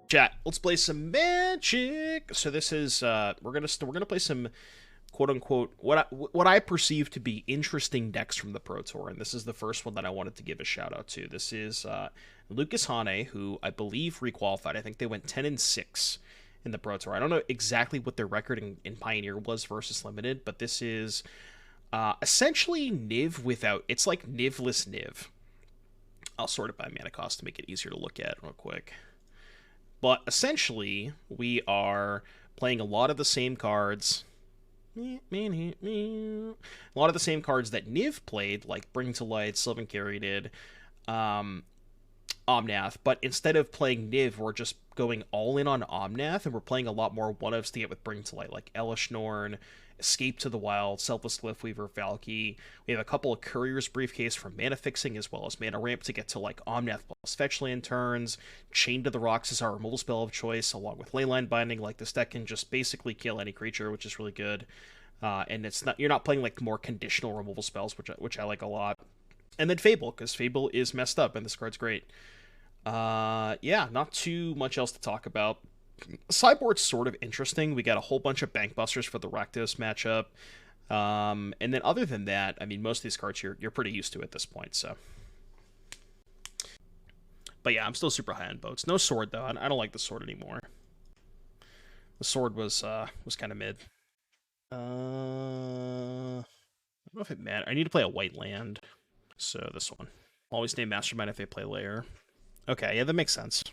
Chat, let's play some Magic. So this is we're gonna play some quote unquote what I perceive to be interesting decks from the Pro Tour, and this is the first one that I wanted to give a shout out to. This is Lucas Hane, who I believe requalified. I think they went 10-6 in the Pro Tour. I don't know exactly what their record in Pioneer was versus Limited, but this is essentially Niv without. It's like Nivless Niv. I'll sort it by mana cost to make it easier to look at real quick. But essentially, we are playing a lot of the same cards. A lot of the same cards that Niv played, like Bring to Light, Sylvan Caryatid, Omnath. But instead of playing Niv, we're just going all in on Omnath, and we're playing a lot more one-ofs to get with Bring to Light, like Elesh, Norn, Escape to the Wild, Selfless, Glyphweaver, Valky. We have a couple of Courier's Briefcase for mana fixing, as well as mana ramp to get to like Omnath plus fetch land turns. Chain to the Rocks is our removal spell of choice, along with Leyline Binding. Like, this deck can just basically kill any creature, which is really good. And you're not playing like more conditional removal spells, which I like a lot. And then Fable, because Fable is messed up, and this card's great. Yeah, not too much else to talk about. Sideboard's sort of interesting. We got a whole bunch of Bankbusters for the Rakdos matchup. And then other than that, I mean, most of these cards you're pretty used to at this point, so. But yeah, I'm still super high on boats. No sword, though. I don't like the sword anymore. The sword was kind of mid. I don't know if it matters. I need to play a white land. So this one. Always name Mastermind if they play Lair. Okay, yeah, that makes sense.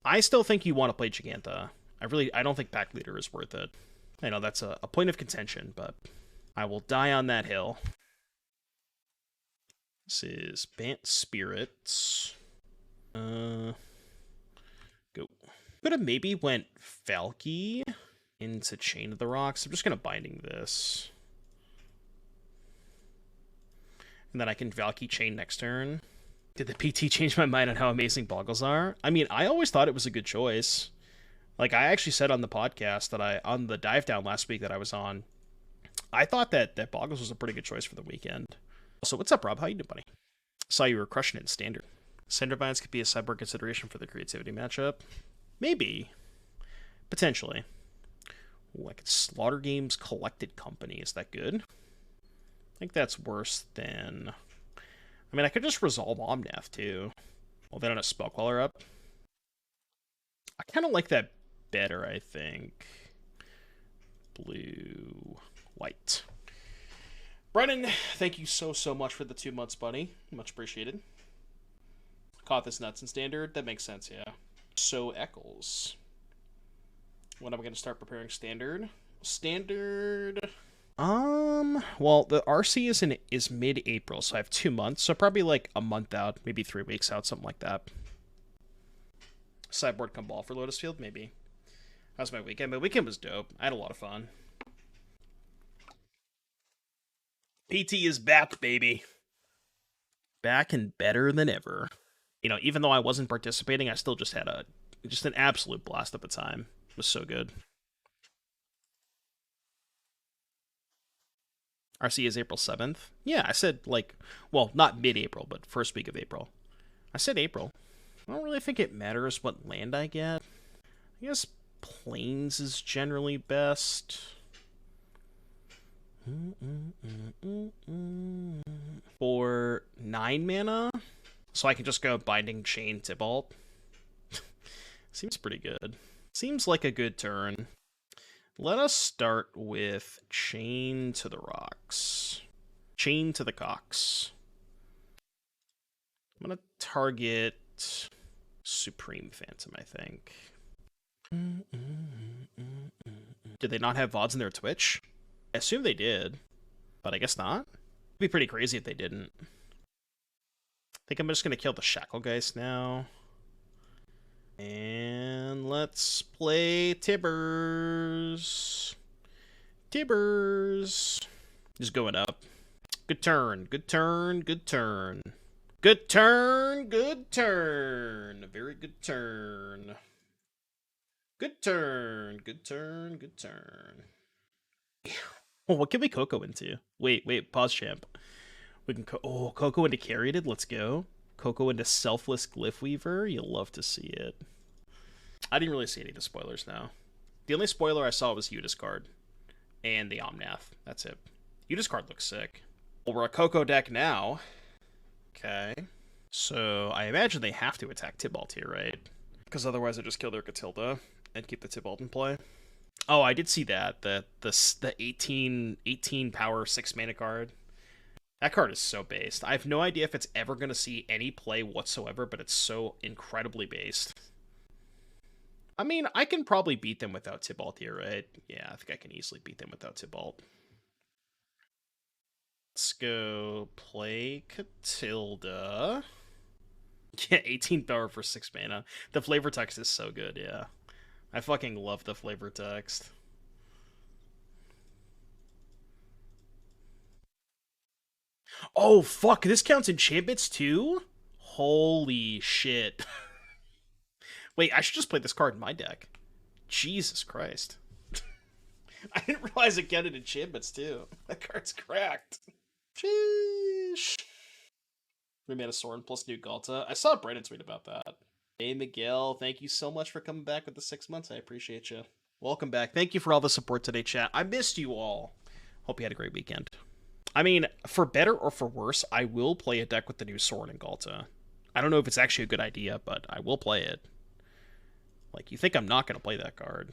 I still think you want to play Giganta. I don't think Pack Leader is worth it. I know that's a point of contention, but I will die on that hill. This is Bant Spirits. Go. Could have maybe went Valky into Chain of the Rocks. I'm just going to Binding this. And then I can Valky Chain next turn. Did the PT change my mind on how amazing Boggles are? I mean, I always thought it was a good choice. Like, I actually said on the podcast that on the dive down last week that I was on, I thought that Boggles was a pretty good choice for the weekend. So what's up, Rob? How you doing, buddy? Saw you were crushing it in Standard. Cinder Vines could be a sideboard consideration for the creativity matchup. Maybe. Potentially. Ooh, I could Slaughter Games Collected Company. Is that good? I think that's worse than... I mean, I could just resolve Omnath, too. Well, they don't have Spellcaller up. I kind of like that better, I think. Blue, white. Brennan, thank you so much for the 2 months, buddy. Much appreciated. Caught this nuts in Standard. That makes sense, yeah. So, Eccles. When am I going to start preparing Standard? Standard... well, the RC is mid-April, so I have 2 months, so probably like a month out, maybe 3 weeks out, something like that. Sideboard come ball for Lotus Field, maybe. How's my weekend? My weekend was dope. I had a lot of fun. PT is back, baby. Back and better than ever. You know, even though I wasn't participating, I still just had an absolute blast at the time. It was so good. RC is April 7th. Yeah, I said, like, well, not mid-April, but first week of April. I said April. I don't really think it matters what land I get. I guess Plains is generally best. For 9 mana, so I can just go Binding Chain Tibalt. Seems pretty good. Seems like a good turn. Let us start with Chain to the Rocks. Chain to the Cocks. I'm going to target Supreme Phantom, I think. Did they not have VODs in their Twitch? I assume they did, but I guess not. It'd be pretty crazy if they didn't. I think I'm just going to kill the Shacklegeist now. And let's play Tibbers. Tibbers. Just going up. Good turn. Good turn. Good turn. Good turn. Good turn. A very good turn. Good turn. Good turn. Good turn. What can we Coco into? Wait. Pause, champ. We can Coco into Caryatid. Let's go. Coco into Selfless Glyphweaver. You'll love to see it. I didn't really see any of the spoilers, now. The only spoiler I saw was Udiscard and the Omnath. That's it. Udiscard looks sick. Well, we're a Coco deck now. Okay. So I imagine they have to attack Tibalt here, right? Because otherwise I just kill their Catilda and keep the Tibalt in play. Oh, I did see that. The 18 power 6 mana card. That card is so based. I have no idea if it's ever going to see any play whatsoever, but it's so incredibly based. I mean, I can probably beat them without Tibalt here, right? Yeah, I think I can easily beat them without Tibalt. Let's go play Catilda. Yeah, 18 power for 6 mana. The flavor text is so good, yeah. I fucking love the flavor text. Oh, fuck, this counts enchantments too? Holy shit. Wait, I should just play this card in my deck. Jesus Christ. I didn't realize it counted enchantments too. That card's cracked. Sheesh. We made a Sorin plus new Galta. I saw Brandon tweet about that. Hey, Miguel, thank you so much for coming back with the 6 months. I appreciate you. Welcome back. Thank you for all the support today, chat. I missed you all. Hope you had a great weekend. I mean, for better or for worse, I will play a deck with the new Sorin and Galta. I don't know if it's actually a good idea, but I will play it. Like, you think I'm not going to play that card.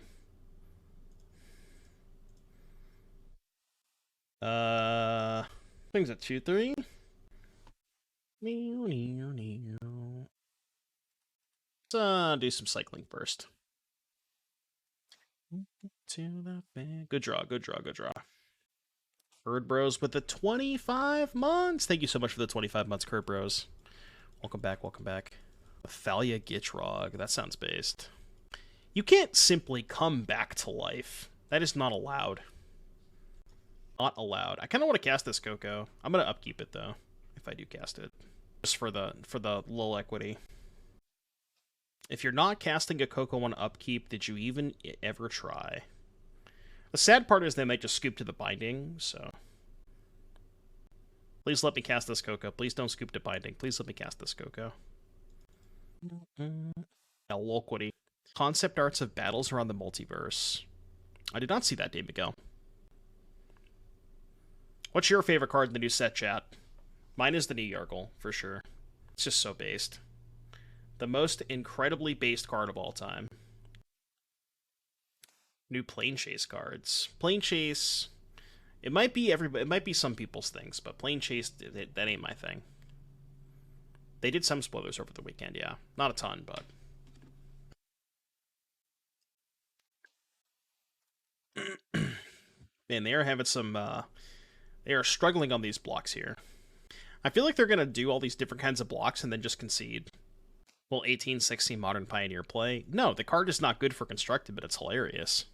Things at 2-3. Let's do some cycling first. Good draw, good draw, good draw. Bird Bros with the 25 months. Thank you so much for the 25 months, Kurt Bros. Welcome back, welcome back. Thalia Gitrog. That sounds based. You can't simply come back to life. That is not allowed. Not allowed. I kind of want to cast this Coco. I'm going to upkeep it, though, if I do cast it. Just for the lull equity. If you're not casting a Coco on upkeep, did you even ever try? The sad part is they might just scoop to the binding, so... Please let me cast this Coco. Please don't scoop to binding. Please let me cast this Coco. Eloquity. Concept arts of battles around the multiverse. I did not see that, Dave Miguel. What's your favorite card in the new set, chat? Mine is the new Yargle, for sure. It's just so based. The most incredibly based card of all time. New Plane Chase cards. Plane Chase... It might be some people's things, but Plane Chase, that ain't my thing. They did some spoilers over the weekend, yeah. Not a ton, but... Man, they are having some, they are struggling on these blocks here. I feel like they're going to do all these different kinds of blocks and then just concede. Will 1816 Modern Pioneer play? No, the card is not good for constructed, but it's hilarious.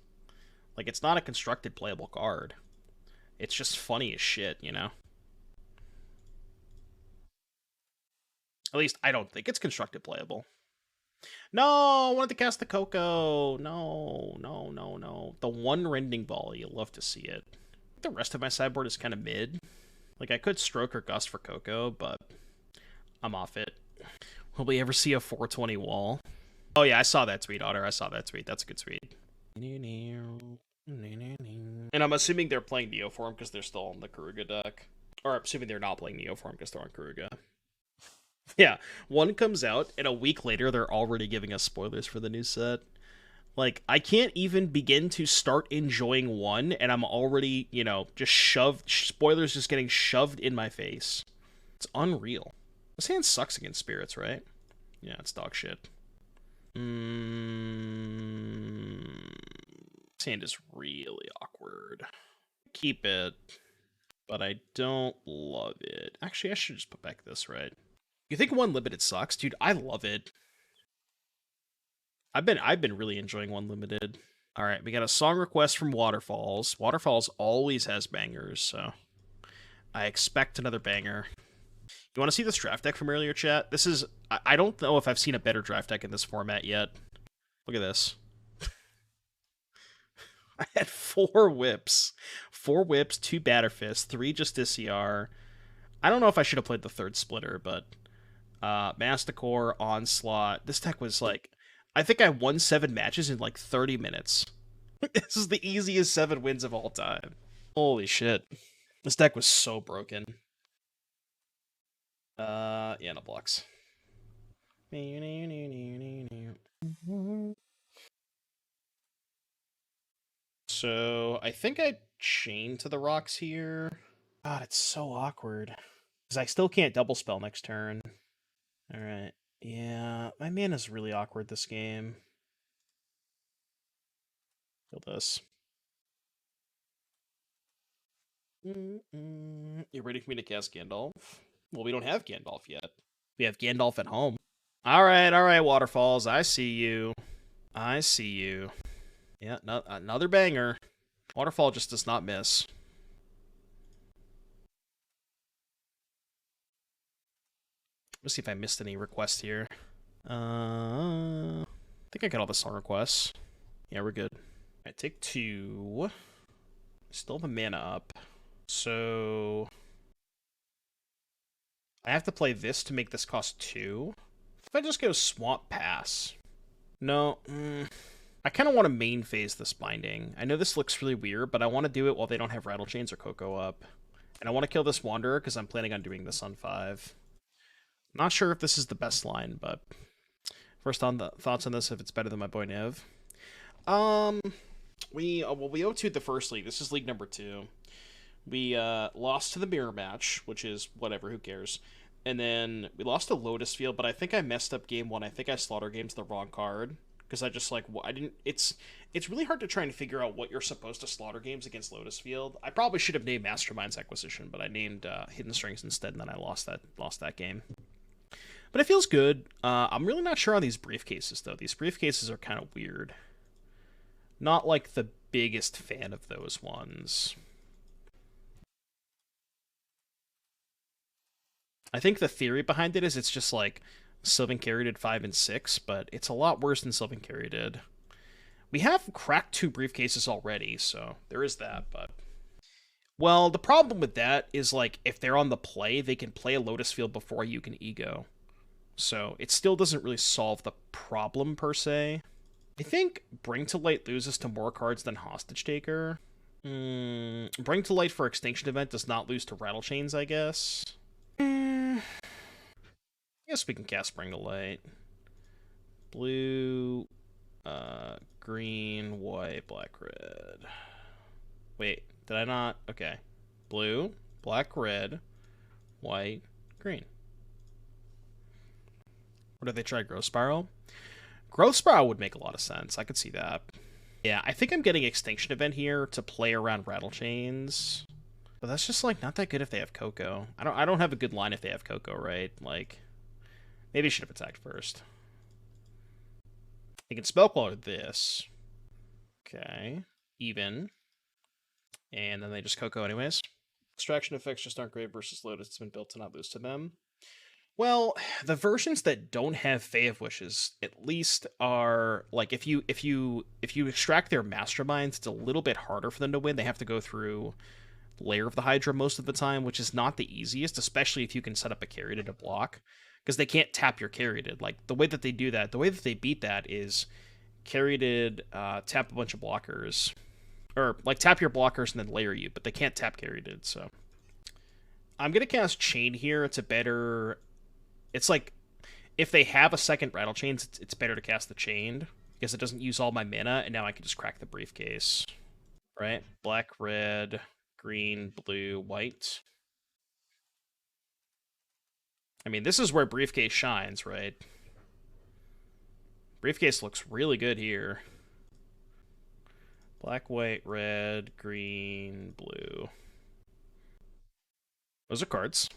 Like, it's not a constructed playable card. It's just funny as shit, you know? At least, I don't think it's constructed playable. No, I wanted to cast the Coco. No, no, no, no. The one Rending Volley, you'll love to see it. The rest of my sideboard is kind of mid. Like, I could Stroke or Gust for Coco, but I'm off it. Will we ever see a 420 wall? Oh yeah, I saw that tweet, Otter. I saw that tweet. That's a good tweet. And I'm assuming they're playing Neoform because they're still on the Courier deck. Or I'm assuming they're not playing Neoform because they're on Courier. Yeah, one comes out, and a week later, they're already giving us spoilers for the new set. Like, I can't even begin to start enjoying one, and I'm already, you know, just spoilers just getting shoved in my face. It's unreal. This hand sucks against spirits, right? Yeah, it's dog shit. This hand is really awkward. Keep it, but I don't love it. Actually, I should just put back this, right? You think One Limited sucks? Dude, I love it. I've been really enjoying One Limited. Alright, we got a song request from Waterfalls. Waterfalls always has bangers, so I expect another banger. You want to see this draft deck from earlier, chat? This is... I don't know if I've seen a better draft deck in this format yet. Look at this. I had 4 whips. 4 whips, 2 Batterfists, 3 Justiciar. I don't know if I should have played the 3rd Splitter, but... Masticore, Onslaught. This deck was like... I think I won 7 matches in like 30 minutes. This is the easiest 7 wins of all time. Holy shit. This deck was so broken. Yeah, no blocks. So, I think I chain to the rocks here. God, it's so awkward. Because I still can't double spell next turn. Alright. Yeah, my mana's really awkward this game. Kill this. You ready for me to cast Gandalf? Well, we don't have Gandalf yet. We have Gandalf at home. Alright, Waterfalls. I see you. I see you. Yeah, no, another banger. Waterfall just does not miss. Let's see if I missed any requests here. I think I got all the song requests. Yeah, we're good. Alright, take 2. Still have the mana up. So I have to play this to make this cost 2. If I just go Swamp Pass. No. I kind of want to main phase this binding. I know this looks really weird, but I want to do it while they don't have Rattle Chains or Coco up. And I want to kill this Wanderer because I'm planning on doing this on 5. Not sure if this is the best line, but first on the thoughts on this, if it's better than my boy Niv. We 0-2'd the first league. This is league number 2. We lost to the mirror match, which is whatever, who cares. And then we lost to Lotus Field, but I think I messed up game 1. I think I slaughter games the wrong card because I just like I didn't. It's really hard to try and figure out what you're supposed to slaughter games against Lotus Field. I probably should have named Mastermind's Acquisition, but I named Hidden Strings instead, and then I lost that game. But it feels good. I'm really not sure on these briefcases, though. These briefcases are kind of weird. Not like the biggest fan of those ones. I think the theory behind it is it's just like Sylvan Caryatid 5 and 6, but it's a lot worse than Sylvan Caryatid. We have cracked 2 briefcases already, so there is that, but... Well, the problem with that is, like, if they're on the play, they can play a Lotus Field before you can ego. So it still doesn't really solve the problem, per se. I think Bring to Light loses to more cards than Hostage Taker. Bring to Light for Extinction Event does not lose to Rattle Chains, I guess. I guess we can cast Bring to Light. Blue, green, white, black, red. Wait, did I not? Okay. Blue, black, red, white, green. Or did they try Growth Spiral? Growth Spiral would make a lot of sense. I could see that. Yeah, I think I'm getting Extinction Event here to play around Rattle Chains. But that's just, like, not that good if they have Coco. I don't have a good line if they have Coco, right? Like, maybe I should have attacked first. They can Spellcaller this. Okay. Even. And then they just Coco anyways. Extraction effects just aren't great versus Lotus. It's been built to not lose to them. Well, the versions that don't have Fae of Wishes at least are like if you extract their masterminds, it's a little bit harder for them to win. They have to go through Lair of the Hydra most of the time, which is not the easiest, especially if you can set up a Caryatid to block, because they can't tap your Caryatid. Like the way that they do that, the way that they beat that is Caryatid tap a bunch of blockers, or like tap your blockers and then layer you, but they can't tap Caryatid. So I'm gonna cast Chain here. It's a better. It's like, if they have a second Rattle Chains, it's better to cast the Chained, because it doesn't use all my mana, and now I can just crack the Briefcase. Right? Black, red, green, blue, white. I mean, this is where Briefcase shines, right? Briefcase looks really good here. Black, white, red, green, blue. Those are cards.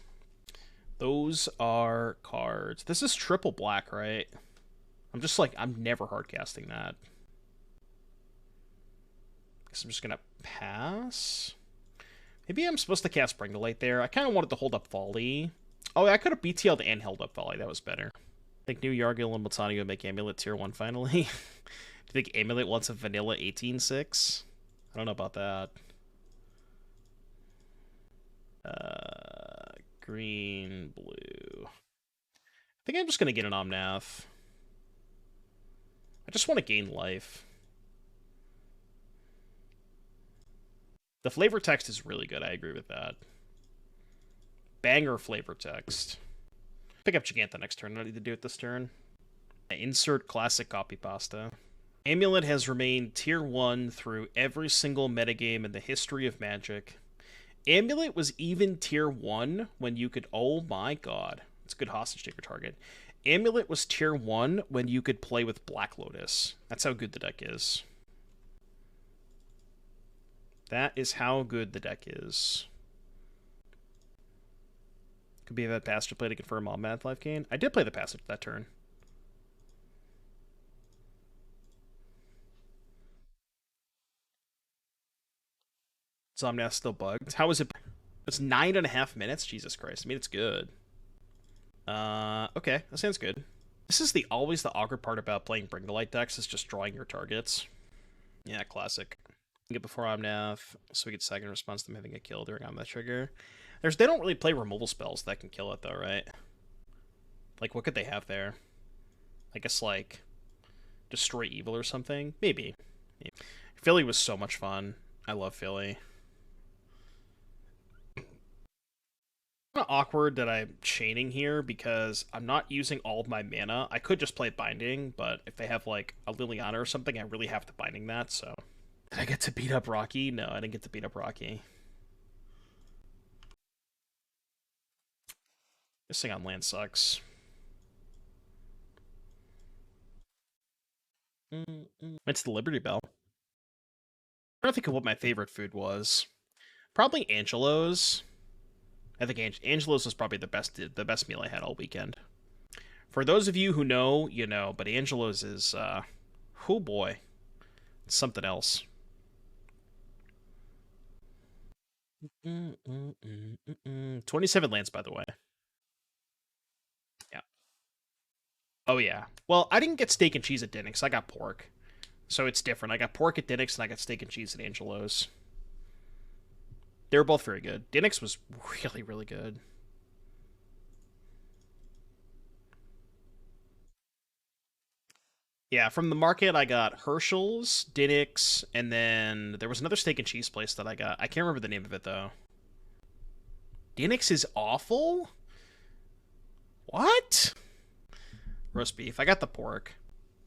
Those are cards. This is triple black, right? I'm just like, I'm never hardcasting that. Guess I'm just gonna pass. Maybe I'm supposed to cast Bring to Light there. I kind of wanted to hold up Volley. Oh, I could have BTL'd and held up Volley. That was better. I think New Yargil and Botania will make Amulet tier 1 finally. Do you think Amulet wants a vanilla 18-6? I don't know about that. Green, blue. I think I'm just going to get an Omnath. I just want to gain life. The flavor text is really good. I agree with that. Banger flavor text. Pick up Giganta next turn. I don't need to do it this turn. Insert classic copy pasta. Amulet has remained tier 1 through every single metagame in the history of Magic. Amulet was even tier 1 when you could... Oh my god. It's a good hostage taker target. Amulet was tier 1 when you could play with Black Lotus. That's how good the deck is. That is how good the deck is. Could be a bad passage to play to confirm Omnath life gain. I did play the passage that turn. Omnath still bugged. How is it? It's 9.5 minutes? Jesus Christ. I mean, it's good. Okay. That sounds good. This is always the awkward part about playing Bring the Light decks, is just drawing your targets. Yeah, classic. Get before Omnath, so we get second response to them having a kill during Omnath trigger. They don't really play removal spells that can kill it, though, right? Like, what could they have there? I guess, like, Destroy Evil or something? Maybe. Philly was so much fun. I love Philly. Kind of awkward that I'm chaining here because I'm not using all of my mana. I could just play Binding, but if they have, like, a Liliana or something, I really have to Binding that, so... Did I get to beat up Rocky? No, I didn't get to beat up Rocky. This thing on land sucks. It's the Liberty Bell. I'm trying to think of what my favorite food was. Probably Angelo's. I think Angelo's was probably the best meal I had all weekend. For those of you who know, you know, but Angelo's is, oh boy, it's something else. 27 lands, by the way. Yeah. Oh, yeah. Well, I didn't get steak and cheese at Dinnick's. I got pork. So it's different. I got pork at Dinnick's, and I got steak and cheese at Angelo's. They were both very good. Dinnick's was really, really good. Yeah, from the market, I got Herschel's, Dinnick's, and then there was another steak and cheese place that I got. I can't remember the name of it, though. Dinnick's is awful? What? Roast beef. I got the pork.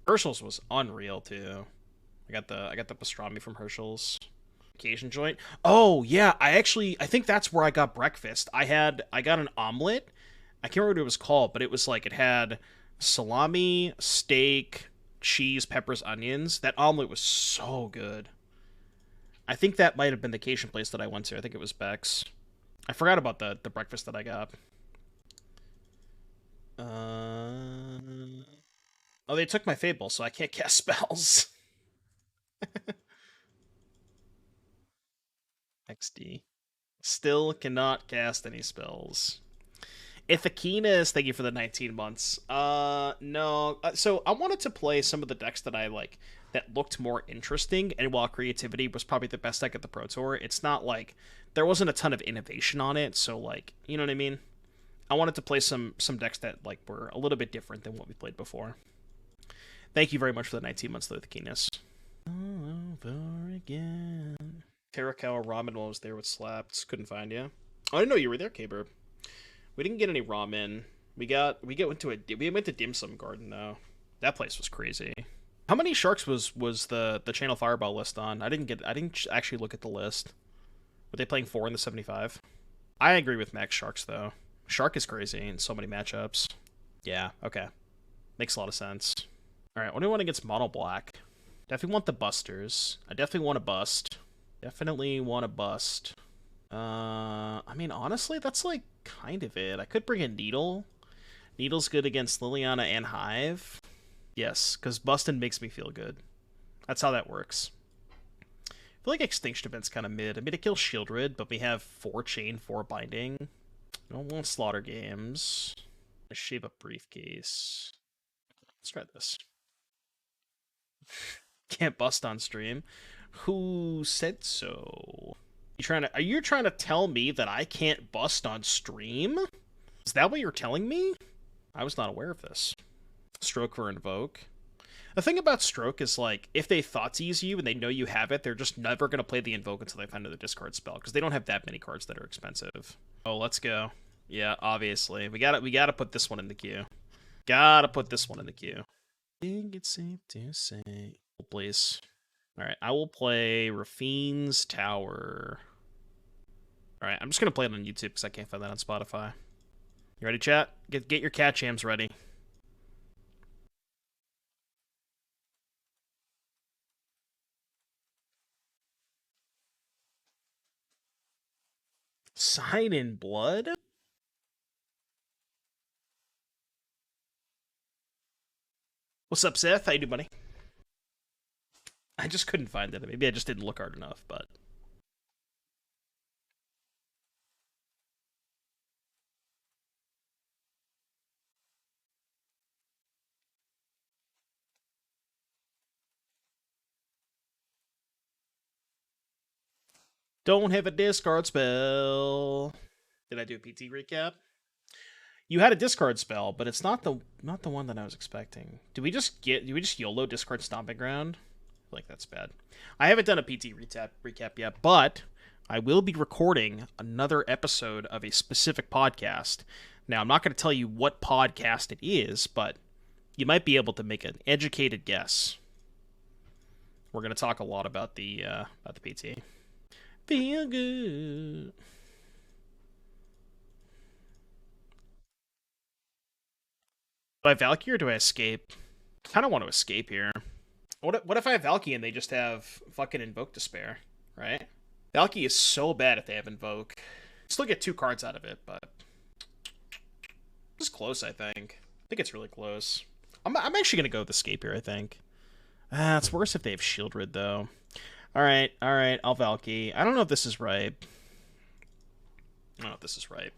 Herschel's was unreal, too. I got the pastrami from Herschel's. Occasion joint. Oh, yeah, I think that's where I got breakfast. I got an omelet. I can't remember what it was called, but it was like, it had salami, steak, cheese, peppers, onions. That omelet was so good. I think that might have been the occasion place that I went to. I think it was Beck's. I forgot about the breakfast that I got. Oh, they took my Fable, so I can't cast spells. XD. Still cannot cast any spells. Ithakinas, thank you for the 19 months. No. So I wanted to play some of the decks that I like that looked more interesting, and while Creativity was probably the best deck at the Pro Tour, it's not like there wasn't a ton of innovation on it, so like, you know what I mean? I wanted to play some decks that like were a little bit different than what we played before. Thank you very much for the 19 months, Ithakinas. Over again. Terakawa Ramen while I was there with Slaps. Couldn't find you. Oh, I didn't know you were there, K-Burb. We didn't get any ramen. We went to Dim Sum Garden though. That place was crazy. How many sharks was the Channel Fireball list on? I didn't actually look at the list. Were they playing 4 in the 75? I agree with Max Sharks though. Shark is crazy in so many matchups. Yeah, okay. Makes a lot of sense. Alright, what do we want against Mono Black? Definitely want the busters. I definitely want to bust. Definitely want to bust. I mean, honestly, that's like kind of it. I could bring a Needle. Needle's good against Liliana and Hive. Yes, because busting makes me feel good. That's how that works. I feel like Extinction Event's kind of mid. I mean, it kills Shieldred, but we have 4 Chain, 4 Binding. I don't want Slaughter Games. I shave up Briefcase. Let's try this. Can't bust on stream. Who said so? Are you trying to tell me that I can't bust on stream? Is that what you're telling me? I was not aware of this. Stroke for Invoke. The thing about Stroke is, like, if they Thoughtseize you and they know you have it, they're just never going to play the Invoke until they find another discard spell, because they don't have that many cards that are expensive. Oh, let's go. Yeah, obviously. We gotta put this one in the queue. Gotta put this one in the queue. I think it's safe to say. Please. Alright, I will play Raffine's Tower. Alright, I'm just gonna play it on YouTube because I can't find that on Spotify. You ready, chat? Get your cat jams ready. Sign in Blood? What's up, Seth? How you doing, buddy? I just couldn't find it. Maybe I just didn't look hard enough, but... Don't have a discard spell. Did I do a PT recap? You had a discard spell, but it's not the one that I was expecting. Did we just YOLO discard Stomping Ground? Like, that's bad. I haven't done a PT recap yet, but I will be recording another episode of a specific podcast. Now, I'm not going to tell you what podcast it is, but you might be able to make an educated guess. We're going to talk a lot about the PT. Feel good. Do I Valkyrie or do I escape? I kind of want to escape here. What if I have Valkyrie and they just have fucking Invoke to spare, right? Valkyrie is so bad if they have Invoke. Still get 2 cards out of it, but... It's close, I think. I think it's really close. I'm actually going to go with Escape here, I think. It's worse if they have Shieldred, though. Alright, I'll Valkyrie. I don't know if this is right. I don't know if this is right.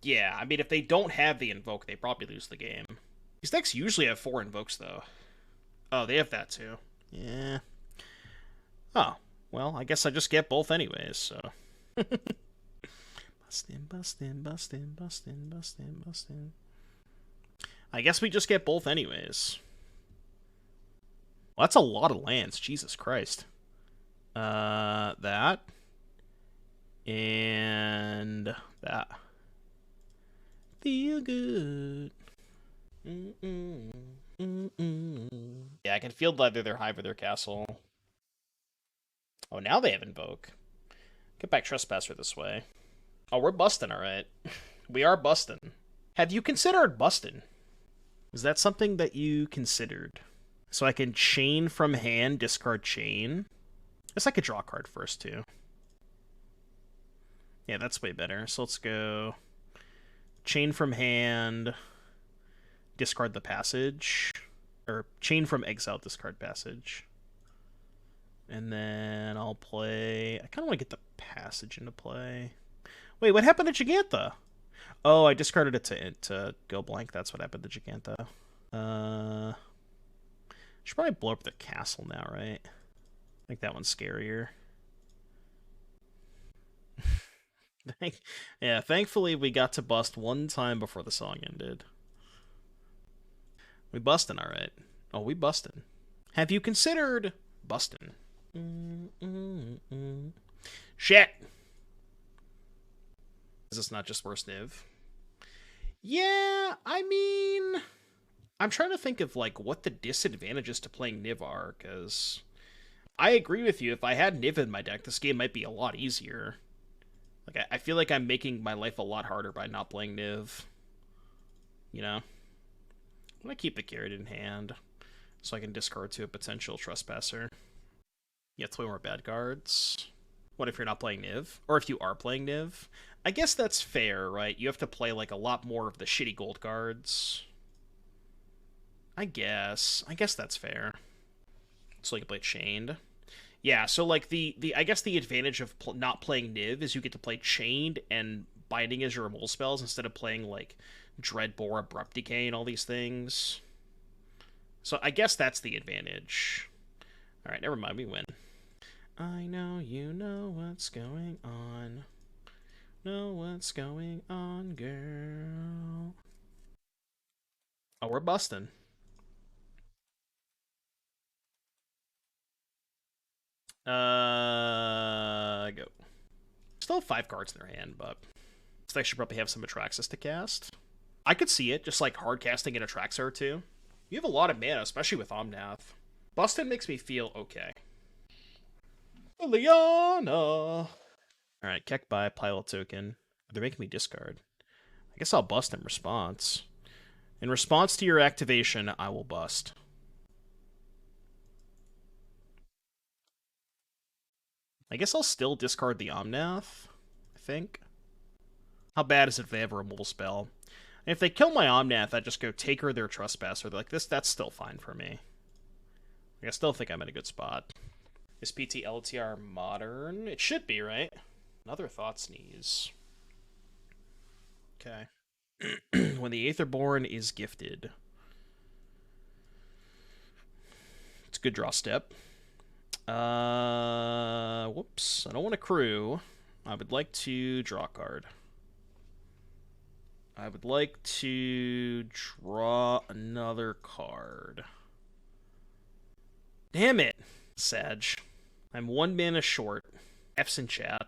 Yeah, I mean, if they don't have the Invoke, they probably lose the game. These decks usually have 4 Invokes, though. Oh, they have that, too. Yeah. Oh, well, I guess I just get both anyways, so... Bustin'. I guess we just get both anyways. Well, that's a lot of lands, Jesus Christ. That. And that. Feel good. Yeah, I can field either their Hive or their Castle. Oh, now they have Invoke. Get back Trespasser this way. Oh, we're busting, alright. We are busting. Have you considered busting? Is that something that you considered? So I can chain from hand, discard chain. I guess I could draw a card first, too. Yeah, that's way better. So let's go... Chain from hand, discard the passage. Or chain from exile, discard passage. And then I'll play... I kind of want to get the passage into play. Wait, what happened to Giganta? Oh, I discarded it to go blank. That's what happened to Giganta. Should probably blow up the castle now, right? I think that one's scarier. Yeah, thankfully we got to bust one time before the song ended. We bustin', alright. Oh, we bustin'. Have you considered bustin'? Shit! Is this not just worse Niv? Yeah, I mean... I'm trying to think of, like, what the disadvantages to playing Niv are, because... I agree with you, if I had Niv in my deck, this game might be a lot easier. Like, I feel like I'm making my life a lot harder by not playing Niv. You know? I'm gonna keep the Carrot in hand, so I can discard to a potential Trespasser. You have to play more bad cards. What if you're not playing Niv? Or if you are playing Niv? I guess that's fair, right? You have to play, like, a lot more of the shitty gold cards. I guess that's fair. So you can play Chained. Yeah, so, like, I guess the advantage of not playing Niv is you get to play Chained and Binding as your removal spells instead of playing, like, Dreadbore, Abrupt Decay, and all these things. So I guess that's the advantage. Alright, never mind, we win. I know you know what's going on. Know what's going on, girl. Oh, we're busting. Go. Still have 5 cards in their hand, but they should probably have some Atraxas to cast. I could see it, just like hard casting an Atraxa or two. You have a lot of mana, especially with Omnath. Bustin makes me feel okay. Liliana! Alright, Keck by, pile a token. They're making me discard. I guess I'll bust in response. In response to your activation, I will bust. I guess I'll still discard the Omnath, I think. How bad is it if they have a removal spell? And if they kill my Omnath, I just go Taker their Trespasser. They're like, that's still fine for me. I still think I'm in a good spot. Is PT LTR modern? It should be, right? Another thought sneeze. Okay. When the Aetherborn is gifted. It's a good draw step. Whoops. I don't want to crew. I would like to draw a card. I would like to draw another card. Damn it, Sag. I'm 1 mana short. F's in chat.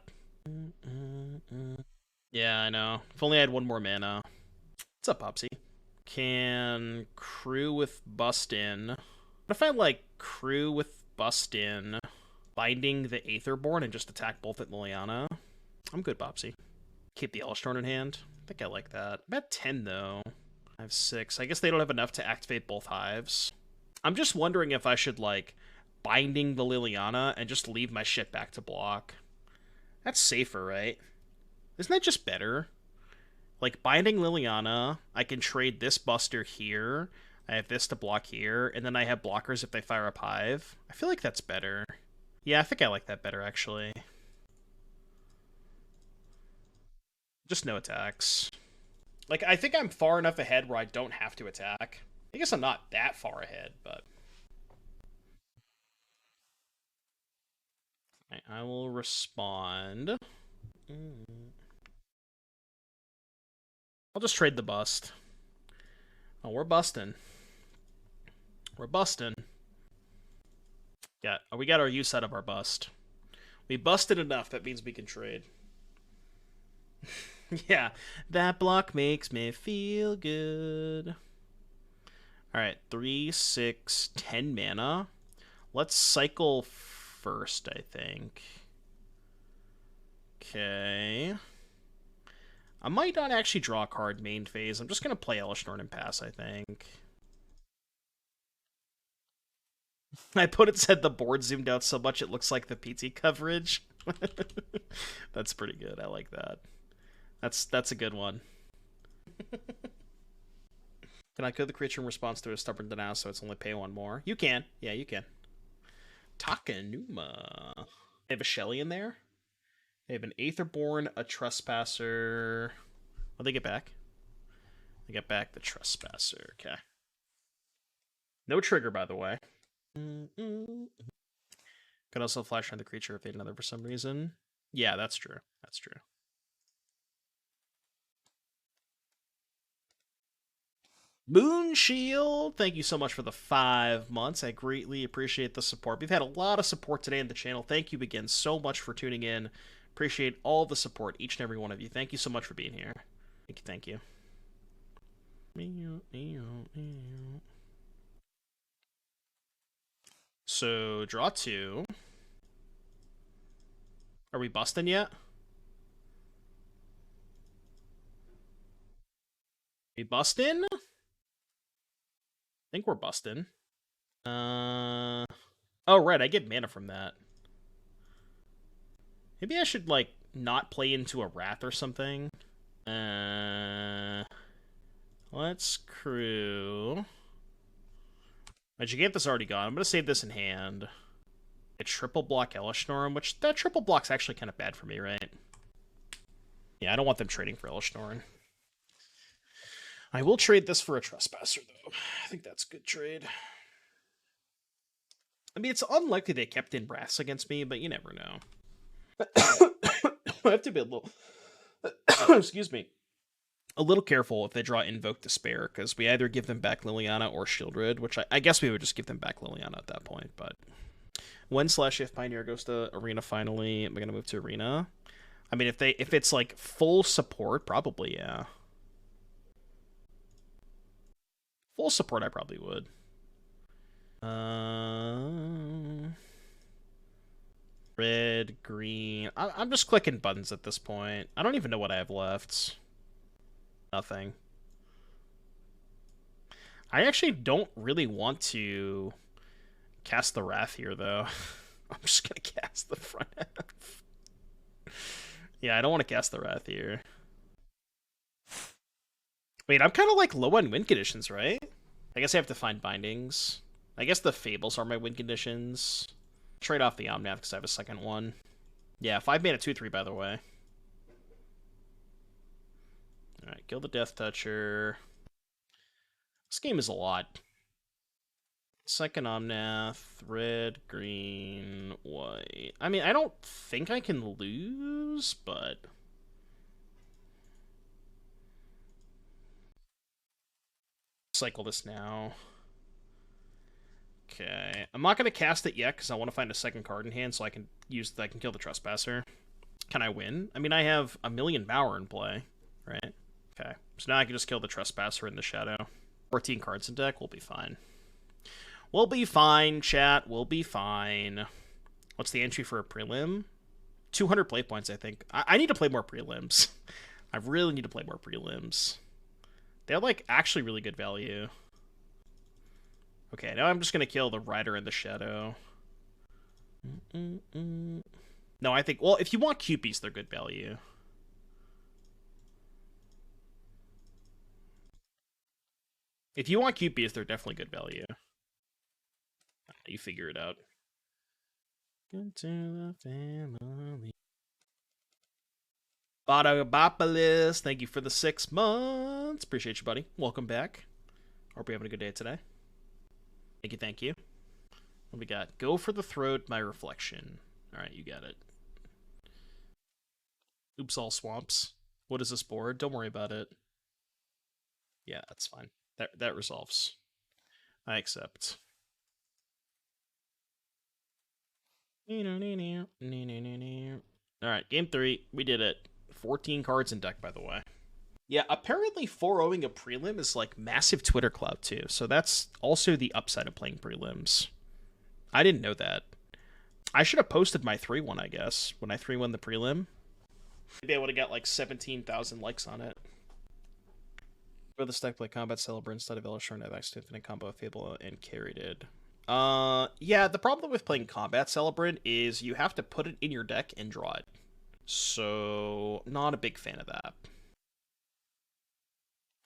Yeah, I know. If only I had 1 more mana. What's up, Popsy? Can crew with Bust In. What if I, like, crew with Bust In, binding the Aetherborn, and just attack both at Liliana? I'm good, Popsy. Keep the Elesh Norn in hand. I think I like that. I'm at 10, though. I have 6. I guess they don't have enough to activate both hives. I'm just wondering if I should, like, binding the Liliana and just leave my shit back to block. That's safer, right? Isn't that just better? Like, binding Liliana, I can trade this Buster here, I have this to block here, and then I have blockers if they fire up hive. I feel like that's better. Yeah, I think I like that better, actually. Just no attacks. Like, I think I'm far enough ahead where I don't have to attack. I guess I'm not that far ahead, but... Right, I will respond. I'll just trade the bust. Oh, we're busting. We're busting. Yeah, we got our use out of our bust. We busted enough, that means we can trade. Yeah, that block makes me feel good. Alright, 3, 6, 10 mana. Let's cycle first, I think. Okay. I might not actually draw a card main phase. I'm just going to play Elesh Norn and pass, I think. I put it said the board zoomed out so much it looks like the PT coverage. That's pretty good. I like that. That's a good one. Can I kill the creature in response to a stubborn denial so it's only pay 1 more? You can. Yeah, you can. Takenuma. They have a Shelly in there. They have an Aetherborn, a Trespasser. What they get back? They get back the Trespasser. Okay. No trigger, by the way. Could also flash on the creature if they had another for some reason. Yeah, that's true. That's true. Moonshield, thank you so much for the 5 months. I greatly appreciate the support. We've had a lot of support today in the channel. Thank you again so much for tuning in. Appreciate all the support, each and every one of you. Thank you so much for being here. Thank you. So, draw 2. Are we busting yet? We busting? I think we're busting. Oh, right, I get mana from that. Maybe I should, like, not play into a Wrath or something. Let's crew. My Gigantha's already gone. I'm going to save this in hand. A triple block Elesh Norn, which that triple block's actually kind of bad for me, right? Yeah, I don't want them trading for Elesh Norn. I will trade this for a Trespasser, though. I think that's a good trade. I mean, it's unlikely they kept in Wraths against me, but you never know. I have to be a little... excuse me. A little careful if they draw Invoke Despair, because we either give them back Liliana or Shieldred, which I guess we would just give them back Liliana at that point, but... When/if Pioneer goes to Arena finally, am I gonna move to Arena? I mean, if it's like full support, probably, yeah. Full support, I probably would. Red, green. I'm just clicking buttons at this point. I don't even know what I have left. Nothing. I actually don't really want to cast the Wrath here, though. I'm just gonna cast the front half. Yeah, I don't want to cast the Wrath here. Wait, I'm kind of like low on win conditions, right? I guess I have to find bindings. I guess the Fables are my win conditions. Trade off the Omnath because I have a second one. Yeah, 5 mana 2/3, by the way. Alright, kill the Death Toucher. This game is a lot. Second Omnath, red, green, white. I mean, I don't think I can lose, but... Cycle this now. Okay, I'm not gonna cast it yet because I want to find a second card in hand so I can kill the Trespasser. Can I win? I mean, I have a million power in play, right? Okay, so now I can just kill the Trespasser in the shadow. 14 cards in deck, we'll be fine. We'll be fine, chat. We'll be fine. What's the entry for a prelim? 200 play points, I think. I need to play more prelims. I really need to play more prelims. They're, like, actually really good value. Okay, now I'm just going to kill the Rider in the Shadow. No, I think... Well, if you want Cupies, they're good value. If you want Cupies, they're definitely good value. You figure it out. Good to the family. Botobopolis, thank you for the 6 months. Appreciate you, buddy. Welcome back. Hope you're having a good day today. Thank you, thank you. What we got? Go for the throat, my reflection. Alright, you got it. Oops, all swamps. What is this board? Don't worry about it. Yeah, that's fine. That resolves. I accept. Alright, game 3. We did it. 14 cards in deck, by the way. Yeah, apparently 4-0ing a prelim is like massive Twitter clout too, so that's also the upside of playing prelims. I didn't know that. I should have posted my 3-1, I guess, when I 3-1 the prelim. Maybe I would have got like 17,000 likes on it. For the stack play Combat Celebrant instead of Elesh and Extinction Event combo of Fable and Caryatid. Yeah, the problem with playing Combat Celebrant is you have to put it in your deck and draw it. So, not a big fan of that.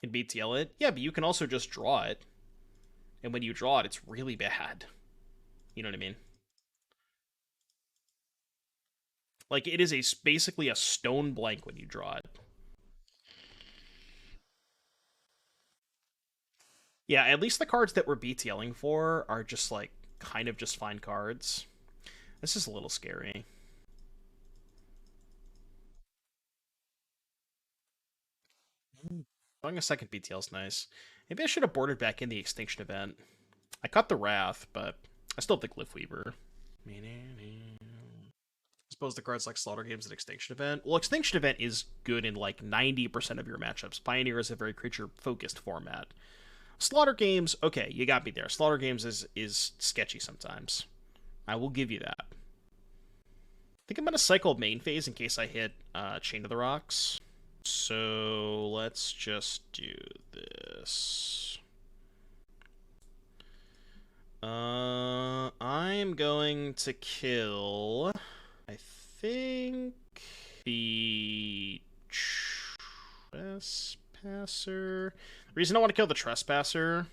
Can BTL it? Yeah, but you can also just draw it. And when you draw it, it's really bad. You know what I mean? Like, it is basically a stone blank when you draw it. Yeah, at least the cards that we're BTLing for are just, like, kind of just fine cards. This is a little scary. Going a second BTL is nice. Maybe I should have boarded back in the Extinction Event. I caught the Wrath, but I still have the Glyphweaver. I suppose the cards like Slaughter Games and Extinction Event. Well, Extinction Event is good in like 90% of your matchups. Pioneer is a very creature-focused format. Slaughter Games, okay, you got me there. Slaughter Games is sketchy sometimes. I will give you that. I think I'm going to cycle main phase in case I hit Chain of the Rocks. So let's just do this. I'm going to kill, I think, the Trespasser. The reason I want to kill the Trespasser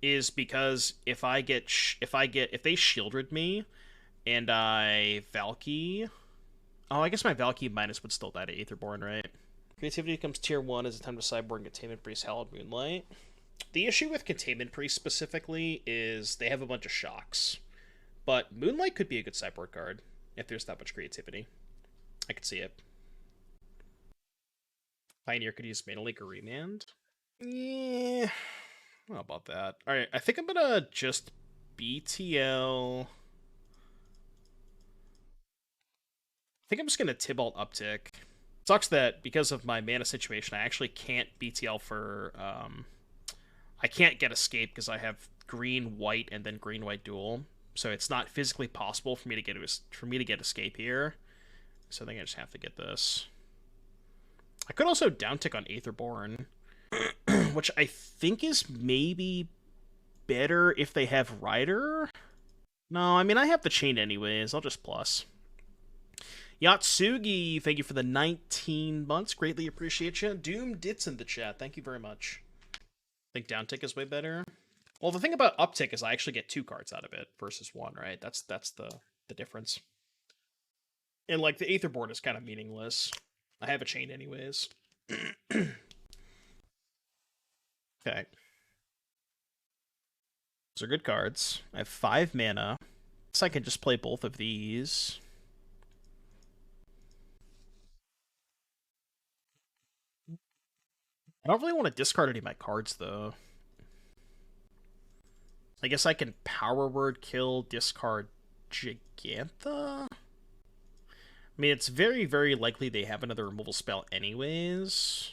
is because if they shielded me and I Valky. Oh, I guess my Valky minus would still die to Aetherborn, right? Creativity becomes tier 1 as a time to sideboard Containment Priest, Hallowed Moonlight. The issue with Containment Priest specifically is they have a bunch of shocks. But Moonlight could be a good sideboard card if there's that much creativity. I could see it. Pioneer could use Mana Leak or Remand. Yeah, how about that? Alright, I think I'm gonna just BTL think I'm just going to Tibalt Uptick. Sucks that because of my mana situation, I actually can't BTL for... I can't get Escape because I have green, white, and then green-white dual. So it's not physically possible for me to get Escape here. So I think I just have to get this. I could also downtick on Aetherborn, which I think is maybe better if they have Rider. No, I mean, I have the chain anyways. I'll just plus. Yatsugi, thank you for the 19 months. Greatly appreciate you. Doom Dits in the chat. Thank you very much. I think downtick is way better. Well, the thing about uptick is I actually get 2 cards out of it versus 1, right? That's the difference. And, like, the Aetherborn is kind of meaningless. I have a chain anyways. Okay. Those are good cards. I have 5 mana. So I can just play both of these. I don't really want to discard any of my cards, though. I guess I can Power Word kill, discard Gigantha? I mean, it's very, very likely they have another removal spell anyways.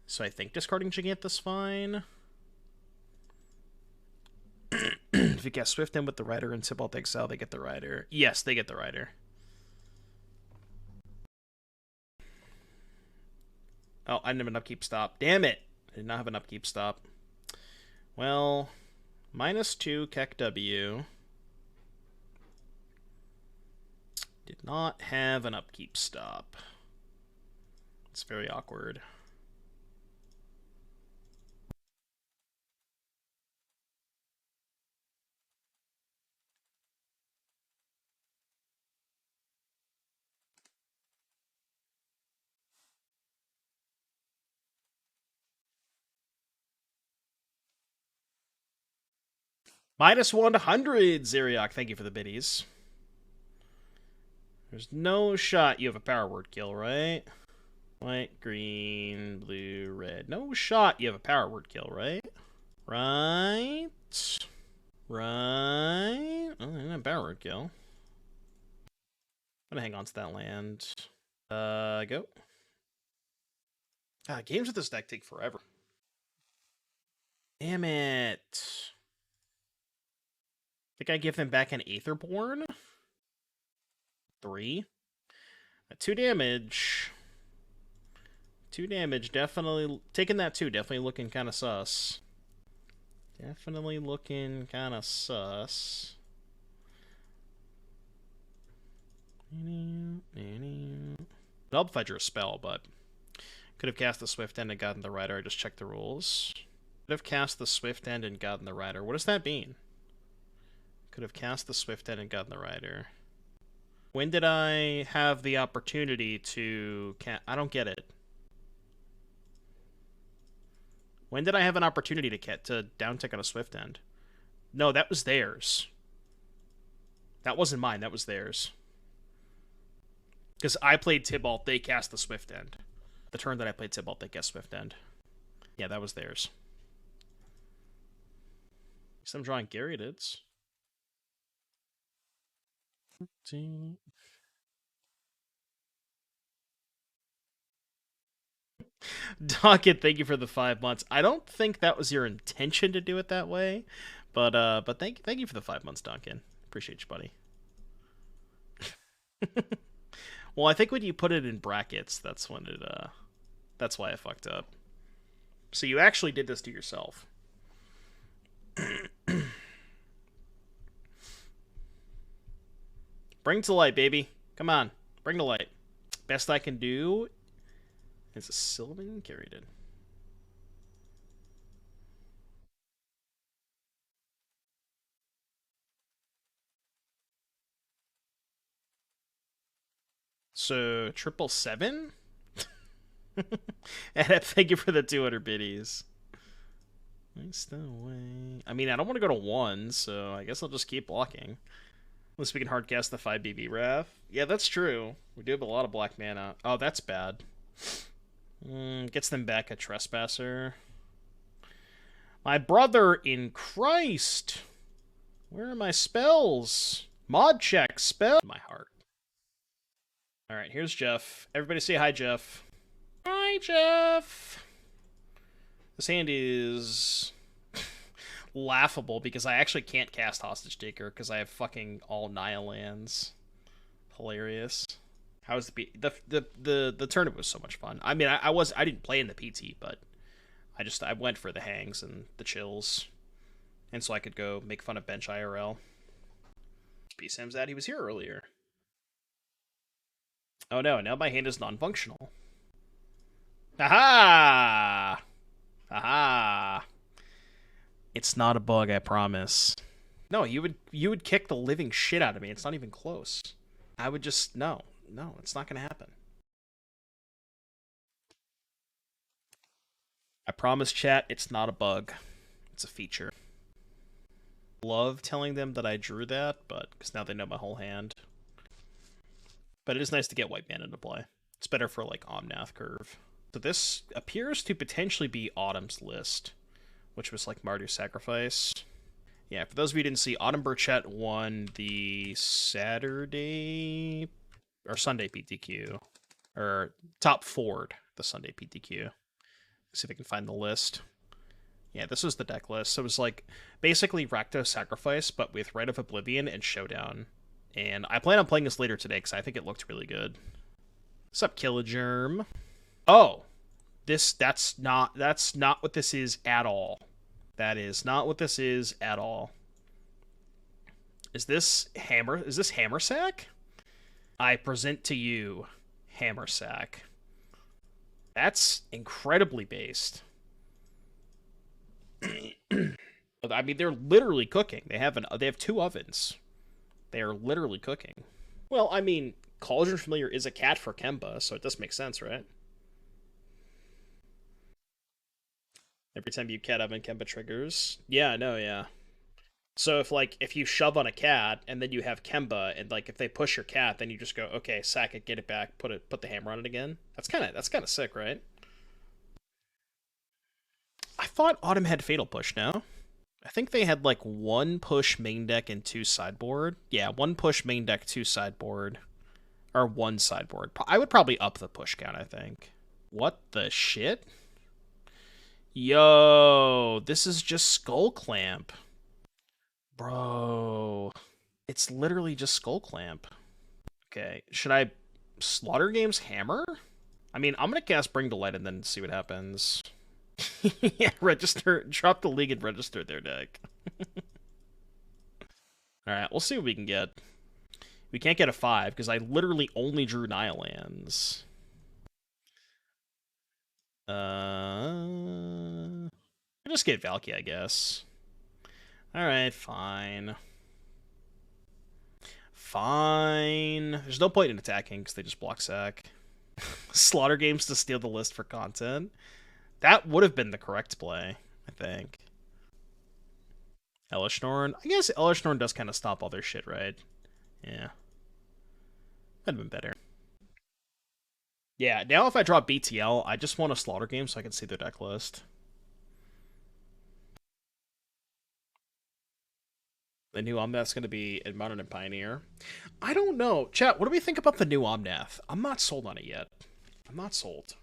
So I think discarding Gigantha's fine. If you get Swift in with the Rider and Tibalt Exile, they get the Rider. Yes, they get the Rider. Oh, I didn't have an upkeep stop. Damn it! I did not have an upkeep stop. Well, -2 Keck W. Did not have an upkeep stop. It's very awkward. -100, Zeriak. Thank you for the biddies. There's no shot you have a Power Word kill, right? White, green, blue, red. No shot you have a Power Word kill, right? Right. Right. Oh, and a Power Word kill. I'm gonna hang on to that land. Go. Games with this deck take forever. Damn it. Think I give them back an Aetherborn? 3. 2 damage. 2 damage, definitely. Taking that 2, definitely looking kind of sus. Definitely looking kind of sus. Help if I drew a spell, but could have cast the Swift End and gotten the Rider. I just checked the rules. Could have cast the Swift End and gotten the Rider. What does that mean? Could have cast the Swift End and gotten the Rider. When did I have the opportunity to I don't get it. When did I have an opportunity to downtick on a Swift End? No, that was theirs. That wasn't mine, that was theirs. Because I played Tibalt, they cast the Swift End. The turn that I played Tibalt, they cast Swift End. Yeah, that was theirs. So I'm drawing Caryatids. Duncan, thank you for the 5 months. I don't think that was your intention to do it that way, but thank you for the 5 months, Duncan. Appreciate you, buddy. Well, I think when you put it in brackets, that's when it that's why I fucked up. So you actually did this to yourself. Bring to light, baby. Come on. Bring to light. Best I can do is a Sylvan Caryatid. So, 777? And thank you for the 200 biddies. Nice way. I mean, I don't want to go to 1, so I guess I'll just keep blocking. Unless we can hardcast the 5 BB Raff. Yeah, that's true. We do have a lot of black mana. Oh, that's bad. Gets them back a Trespasser. My brother in Christ! Where are my spells? Mod check spell. My heart. All right, here's Jeff. Everybody say hi, Jeff. Hi, Jeff. This hand is laughable because I actually can't cast Hostage Taker because I have fucking all Nile lands. Hilarious. How was the tournament was so much fun. I mean, I didn't play in the PT, but I went for the hangs and the chills, and so I could go make fun of bench IRL. B-Sam's that he was here earlier. Oh no! Now my hand is non-functional. Aha! Aha! It's not a bug, I promise. No, you would kick the living shit out of me. It's not even close. I would just no, it's not gonna happen. I promise, chat, it's not a bug. It's a feature. Love telling them that I drew that, but because now they know my whole hand. But it is nice to get white mana into play. It's better for like Omnath curve. So this appears to potentially be Autumn's list, which was like Martyr's Sacrifice. Yeah, for those of you who didn't see, Autumn Burchett won the Saturday or Sunday PTQ, or top forward the Sunday PTQ. Let's see if I can find the list. Yeah, this was the deck list. So it was like basically Rakdos Sacrifice, but with Rite of Oblivion and Showdown. And I plan on playing this later today because I think it looked really good. What's up, Killagerm? Oh, that's not what this is at all. That is not what this is at all. Is this Hammersack? I present to you Hammersack. That's incredibly based. I mean, they're literally cooking. They have two ovens. They are literally cooking. Well, I mean, Cauldron Familiar is a cat for Kemba, so it does make sense, right? Every time you cat oven, Kemba triggers. Yeah, no, yeah. So if you shove on a cat and then you have Kemba, and like if they push your cat, then you just go, okay, sack it, get it back, put the hammer on it again. That's kind of sick, right? I thought Autumn had Fatal Push now. I think they had like one push main deck and two sideboard. Yeah, one push main deck, two sideboard. Or one sideboard. I would probably up the push count, I think. What the shit? Yo, this is just Skull Clamp. Bro. It's literally just Skull Clamp. Okay, should I Slaughter Games Hammer? I mean, I'm gonna cast Bring to Light and then see what happens. Yeah, register. Drop the league and register their deck. Alright, we'll see what we can get. We can't get a 5, because I literally only drew Nile lands. I'll just get Valky, I guess. Alright, fine. Fine. There's no point in attacking, because they just block sack. Slaughter Games to steal the list for content. That would have been the correct play, I think. Elesh Norn. I guess Elesh Norn does kind of stop all their shit, right? Yeah. That'd have been better. Yeah, now if I draw BTL, I just want a Slaughter Game so I can see their deck list. The new Omnath's going to be in Modern and Pioneer. I don't know. Chat, what do we think about the new Omnath? I'm not sold on it yet. I'm not sold.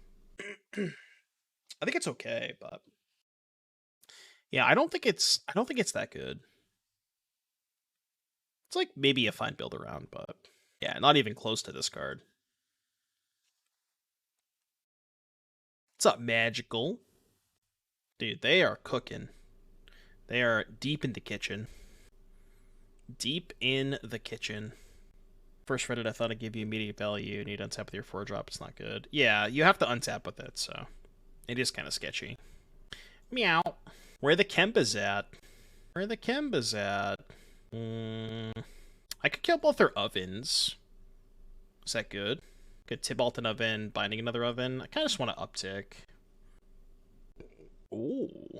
I think it's okay, but yeah, I don't think it's that good. It's like maybe a fine build around, but yeah, not even close to this card. What's up, Magical? Dude, they are cooking. They are deep in the kitchen. Deep in the kitchen. First Reddit, I thought I'd give you immediate value. You need to untap with your 4-drop. It's not good. Yeah, you have to untap with it, so it is kind of sketchy. Meow. Where the Kemba's at? Where the Kemba's at? I could kill both their ovens. Is that good? Good Tibalt an oven, binding another oven. I kind of just want to uptick. Ooh.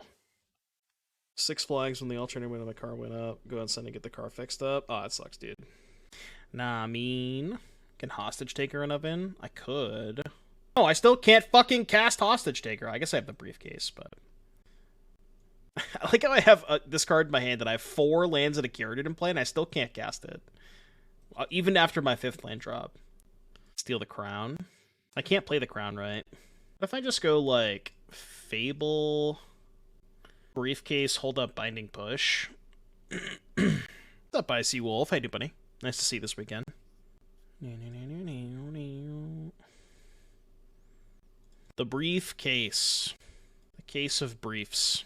6 flags when the alternator when my car went up. Go outside and get the car fixed up. Oh, that sucks, dude. Nah, I mean, can Hostage Taker an oven? I could. Oh, I still can't fucking cast Hostage Taker. I guess I have the Briefcase, but I like how I have this card in my hand and I have 4 lands and a Caryatid in play, and I still can't cast it, even after my 5th land drop. Steal the crown. I can't play the crown, right? What if I just go, like, Fable, Briefcase, hold up, Binding, push? What's up, Icy Wolf? How you doing, buddy? Nice to see you this weekend. The Briefcase. The case of briefs.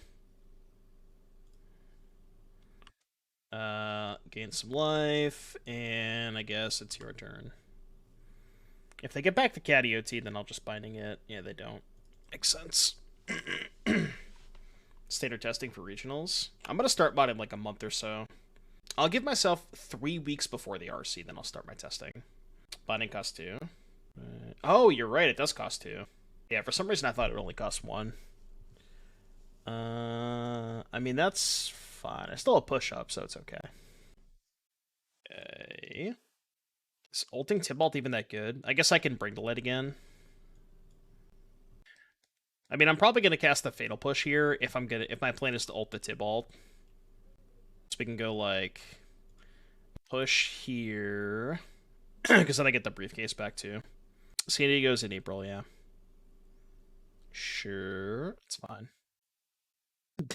Gain some life, and I guess it's your turn. If they get back to Caryatid, then I'll just Binding it. Yeah, they don't. Makes sense. Standard testing for regionals. I'm going to start mine in like a month or so. I'll give myself 3 weeks before the RC, then I'll start my testing. Binding costs 2. Oh, you're right, it does cost 2. Yeah, for some reason I thought it only cost 1. I mean, that's fine. I still have push-up, so it's okay. Okay. Is ulting Tibalt even that good? I guess I can bring the light again. I mean, I'm probably gonna cast the Fatal Push here if my plan is to ult the Tibalt. So we can go like push here, because then I get the Briefcase back too. San Diego's in April, yeah. Sure, it's fine.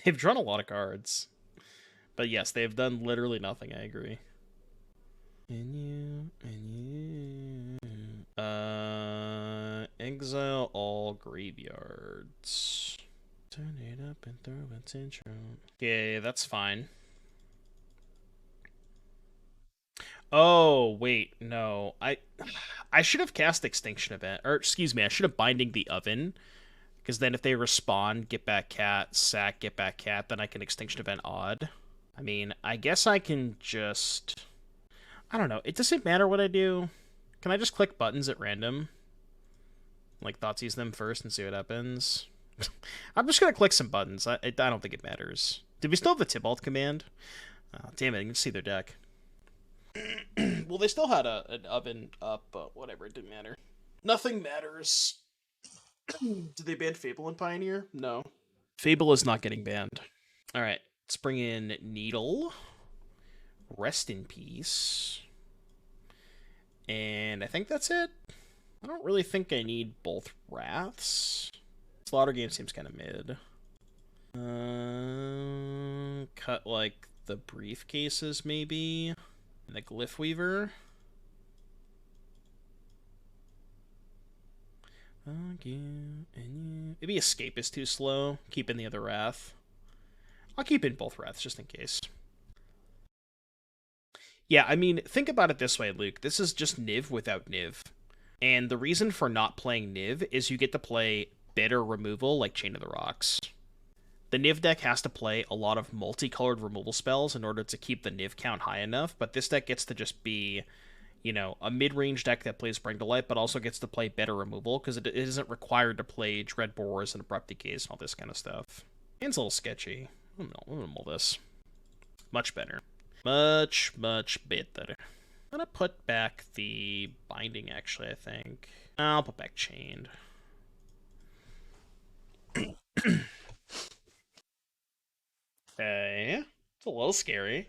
They've drawn a lot of cards, but yes, they've done literally nothing. I agree. Exile all graveyards. Turn it up and throw its intro. Okay, that's fine. Oh, wait, no. I should have cast Extinction Event. Or, excuse me, I should have Binding the Oven. Because then if they respond, get back cat, sack, get back cat, then I can Extinction Event odd. I mean, I guess I can just... I don't know. It doesn't matter what I do. Can I just click buttons at random? Like, Thoughtseize them first and see what happens? I'm just going to click some buttons. I don't think it matters. Did we still have the Tibalt command? Oh, damn it, you can see their deck. Well, they still had an oven up, but whatever, it didn't matter. Nothing matters. Did they ban Fable and Pioneer? No. Fable is not getting banned. Alright, let's bring in Needle. Rest in peace. And I think that's it. I don't really think I need both Wraths. Slaughter game seems kind of mid. Cut, like, the Briefcases, maybe? And the Glyphweaver. Maybe Escape is too slow. Keep in the other Wrath. I'll keep in both Wraths, just in case. Yeah, I mean, think about it this way, Luke. This is just Niv without Niv. And the reason for not playing Niv is you get to play better removal like Chain of the Rocks. The Niv deck has to play a lot of multicolored removal spells in order to keep the Niv count high enough, but this deck gets to just be, you know, a mid-range deck that plays Bring to Light, but also gets to play better removal, because it isn't required to play Dread Borers and Abrupt Decays and all this kind of stuff. Hand's a little sketchy. I'm gonna mull this. Much better. Much, much better. I'm gonna put back the Binding, actually, I think. I'll put back Chained. Okay. It's a little scary.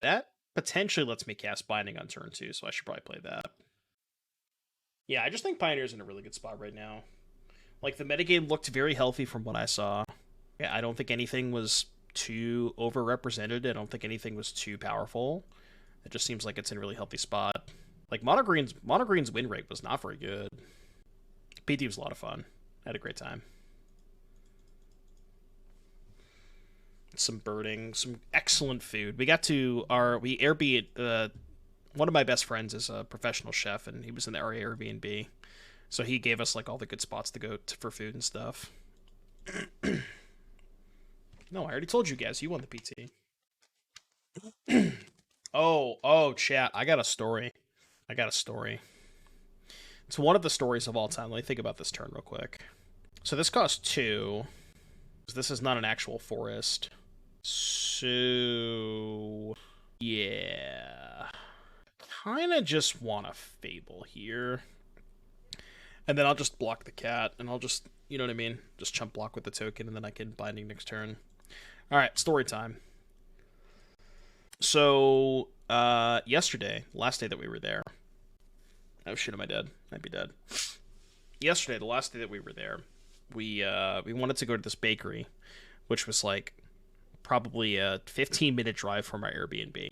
That potentially lets me cast Binding on turn 2, so I should probably play that. Yeah, I just think Pioneer's in a really good spot right now. Like, the metagame looked very healthy from what I saw. Yeah, I don't think anything was too overrepresented. I don't think anything was too powerful. It just seems like it's in a really healthy spot. Like, Mono Green's win rate was not very good. PT was a lot of fun. I had a great time. Some birding, some excellent food. We got to we Airbnb. One of my best friends is a professional chef, and he was in our Airbnb, so he gave us like all the good spots to go to for food and stuff. No, I already told you guys. You won the PT. Oh, chat. I got a story. It's one of the stories of all time. Let me think about this turn real quick. So this costs 2. This is not an actual forest. So, yeah. Kind of just want a Fable here. And then I'll just block the cat, and I'll just, you know what I mean? Just chump block with the token, and then I can Binding next turn. Alright, story time. So, yesterday, last day that we were there, Oh shit, am I dead? I'd be dead. Yesterday, the last day that we were there, we wanted to go to this bakery, which was like probably a 15-minute drive from our Airbnb.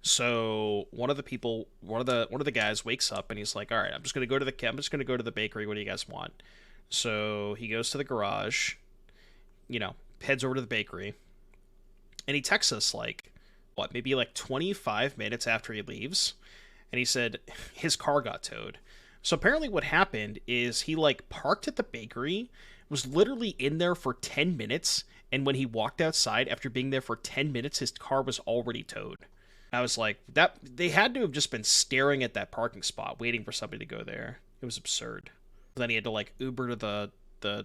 So one of the guys wakes up and he's like, "All right, I'm just gonna go to the bakery. What do you guys want?" So he goes to the garage, heads over to the bakery, and he texts us like, what, maybe like 25 minutes after he leaves, and he said his car got towed. So apparently what happened is he like parked at the bakery, was literally in there for 10 minutes, and when he walked outside after being there for 10 minutes, his car was already towed. I was like, that they had to have just been staring at that parking spot, waiting for somebody to go there. It was absurd. Then he had to like Uber to the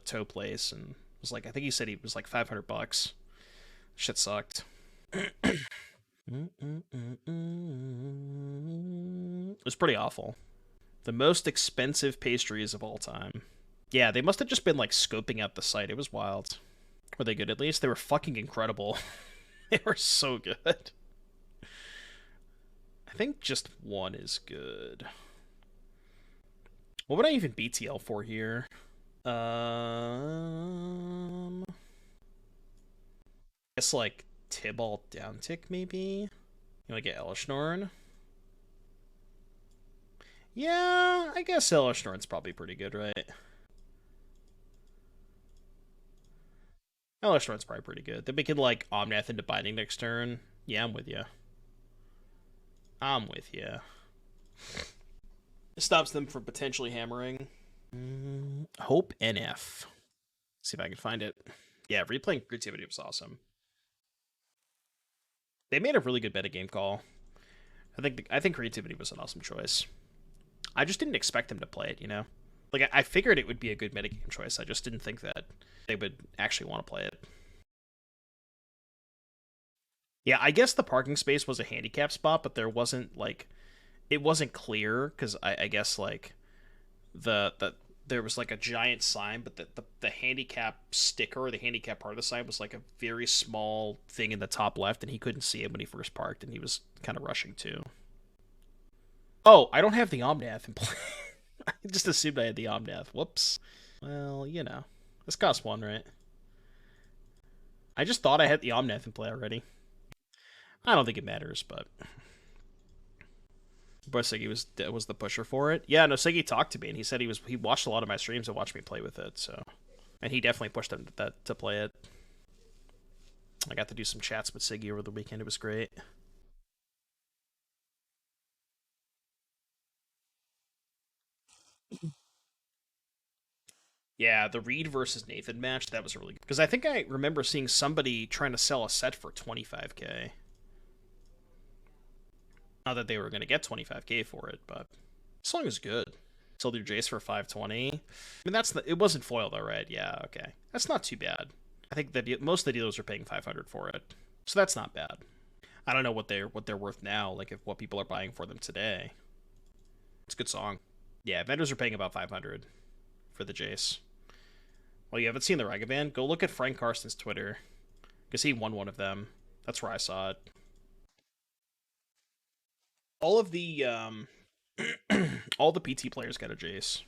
tow place, and it was like, I think he said he was like $500. Shit sucked. It was pretty awful. The most expensive pastries of all time. Yeah, they must have just been like scoping out the site. It was wild. Were they good at least? They were fucking incredible. They were so good. I think just one is good. What would I even BTL for here? I guess like Tibalt downtick maybe? You want to get Elesh Norn? Yeah, I guess Elesh Norn's probably pretty good, right? Elesh Norn's probably pretty good. Then we can like Omnath into Binding next turn. Yeah, I'm with you. I'm with you. It stops them from potentially hammering. Hope NF. See if I can find it. Yeah, replaying Creativity was awesome. They made a really good metagame call. I think Creativity was an awesome choice. I just didn't expect them to play it, Like, I figured it would be a good metagame choice. I just didn't think that they would actually want to play it. Yeah, I guess the parking space was a handicap spot, but there wasn't, like... It wasn't clear, because I guess, like... There was, like, a giant sign, but the handicap sticker, or the handicap part of the sign, was, like, a very small thing in the top left, and he couldn't see it when he first parked, and he was kind of rushing, too. Oh, I don't have the Omnath in play. I just assumed I had the Omnath. Whoops. Well, This costs one, right? I just thought I had the Omnath in play already. I don't think it matters, but... Boseiju was the pusher for it. Yeah, no, Siggy talked to me, and he said he watched a lot of my streams and watched me play with it, so... And he definitely pushed him to play it. I got to do some chats with Siggy over the weekend. It was great. Yeah, the Reed versus Nathan match, that was really good. Because I think I remember seeing somebody trying to sell a set for 25k. Not that they were going to get 25k for it, but this song is good. Sold your Jace for 520. I mean, it wasn't foil though, right? Yeah, okay. That's not too bad. I think that most of the dealers are paying 500 for it, so that's not bad. I don't know what they're worth now, like what people are buying for them today. It's a good song. Yeah, vendors are paying about 500 for the Jace. Well, you haven't seen the Ragavan? Go look at Frank Carson's Twitter, because he won one of them. That's where I saw it. All of the all the PT players got a Jace.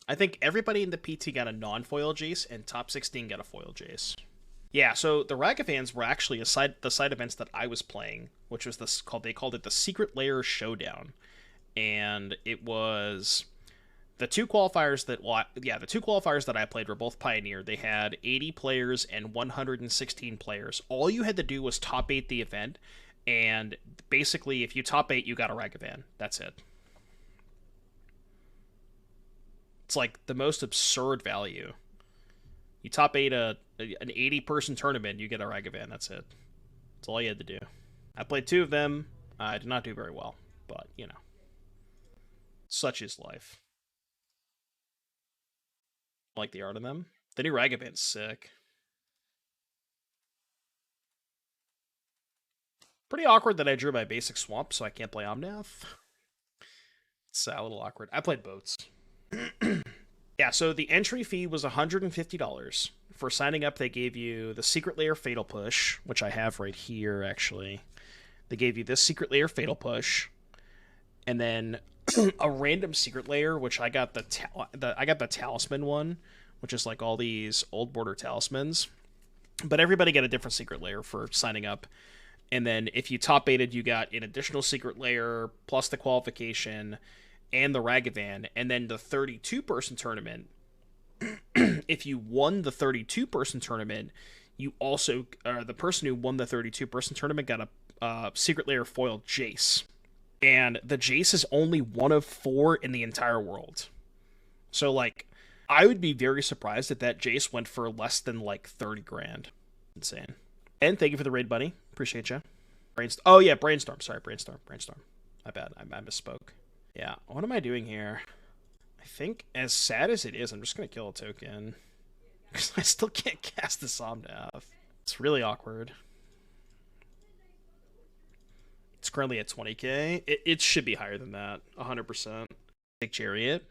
I think everybody in the PT got a non-foil Jace, and top 16 got a foil Jace. Yeah, so the Ragavans were actually the side events that I was playing, which was they called it the Secret Lair Showdown, and it was the two qualifiers that I played were both Pioneer. They had 80 players and 116 players. All you had to do was top 8 the event, and basically, if you top 8, you got a Ragavan. That's it. It's like the most absurd value. You top 8 an 80-person tournament, you get a Ragavan. That's it. That's all you had to do. I played 2 of them. I did not do very well, but, such is life. I like the art of them. The new Ragavan's sick. Pretty awkward that I drew my basic swamp, so I can't play Omnath. It's a little awkward. I played boats. Yeah, so the entry fee was $150 for signing up, they gave you the Secret Lair Fatal Push, which I have right here, actually. They gave you this Secret Lair Fatal Push, and then a random Secret Lair, which I got I got the Talisman one, which is like all these old border talismans. But everybody got a different Secret Lair for signing up. And then if you top baited, you got an additional Secret Lair, plus the qualification, and the Ragavan. And then the 32-person tournament, if you won the 32-person tournament, you also, the person who won the 32-person tournament got a Secret Lair foil Jace. And the Jace is only one of 4 in the entire world. So, like, I would be very surprised if that Jace went for less than, like, 30 grand. Insane. And thank you for the raid, buddy. Appreciate you. Oh, yeah, Brainstorm. Sorry, Brainstorm. My bad. I misspoke. Yeah, what am I doing here? I think, as sad as it is, I'm just going to kill a token. Because I still can't cast this Omnath. It's really awkward. It's currently at 20k. It should be higher than that. 100%. Take Chariot.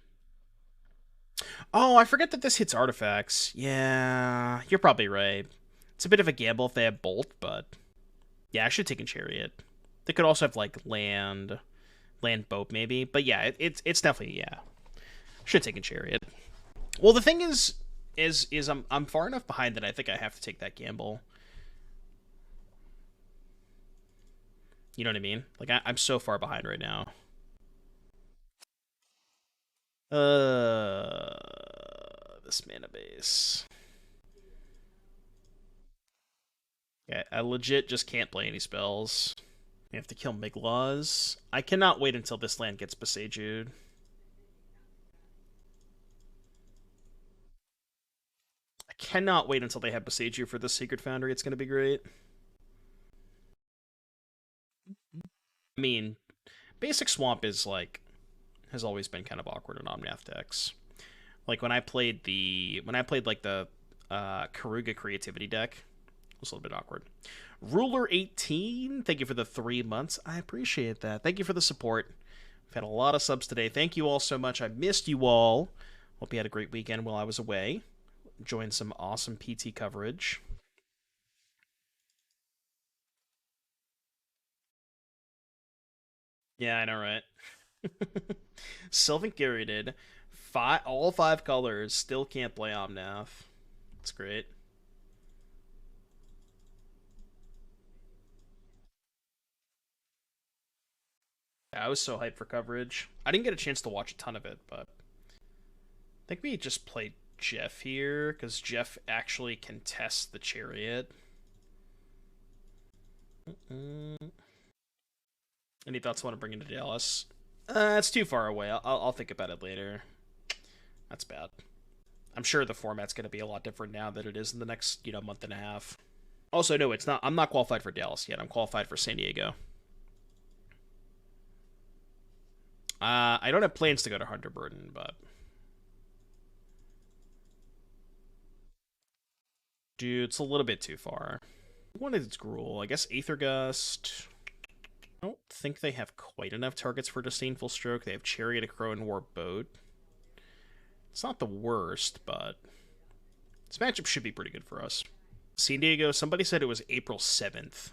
Oh, I forget that this hits artifacts. Yeah, you're probably right. It's a bit of a gamble if they have Bolt, but... yeah, I should have taken Chariot. They could also have, like, Land Boat, maybe. But yeah, it's definitely, yeah. Should have taken Chariot. Well, the thing is I'm far enough behind that I think I have to take that gamble. You know what I mean? Like, I'm so far behind right now. This mana base. Yeah, I legit just can't play any spells. We have to kill Miglaws. I cannot wait until this land gets Boseiju'd. I cannot wait until they have Boseiju for the Sacred Foundry. It's going to be great. I mean, basic Swamp is like has always been kind of awkward in Omnath decks. Like when I played like the Karuga Creativity deck, it was a little bit awkward. Ruler 18, thank you for the 3 months. I appreciate that. Thank you for the support. We've had a lot of subs today. Thank you all so much. I missed you all. Hope you had a great weekend while I was away. Enjoying some awesome PT coverage. Yeah, I know, right? Sylvan Caryatid, all 5 colors, still can't play Omnath. It's great. I was so hyped for coverage. I didn't get a chance to watch a ton of it, but I think we just played Jeff here, because Jeff actually can test the Chariot. Any thoughts I want to bring into Dallas? It's too far away. I'll think about it later. That's bad. I'm sure the format's going to be a lot different now than it is in the next, month and a half. Also, no, it's not. I'm not qualified for Dallas yet. I'm qualified for San Diego. I don't have plans to go to Hunter Burden, but... dude, it's a little bit too far. I wanted its Gruul. I guess Aether Gust... I don't think they have quite enough targets for Disdainful Stroke. They have Chariot, a Crow, and War Boat. It's not the worst, but this matchup should be pretty good for us. San Diego, somebody said it was April 7th,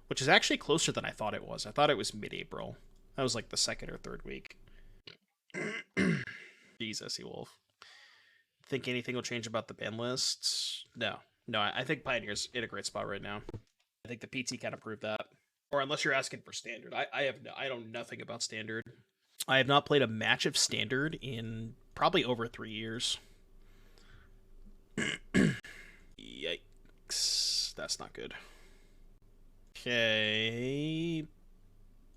which is actually closer than I thought it was. I thought it was mid-April. That was like the 2nd or 3rd week. Jesus, Wolf. Think anything will change about the ban lists? No. No, I think Pioneer's in a great spot right now. I think the PT kind of proved that. Or unless you're asking for Standard. I know nothing about Standard. I have not played a match of Standard in probably over 3 years. Yikes. That's not good. Okay.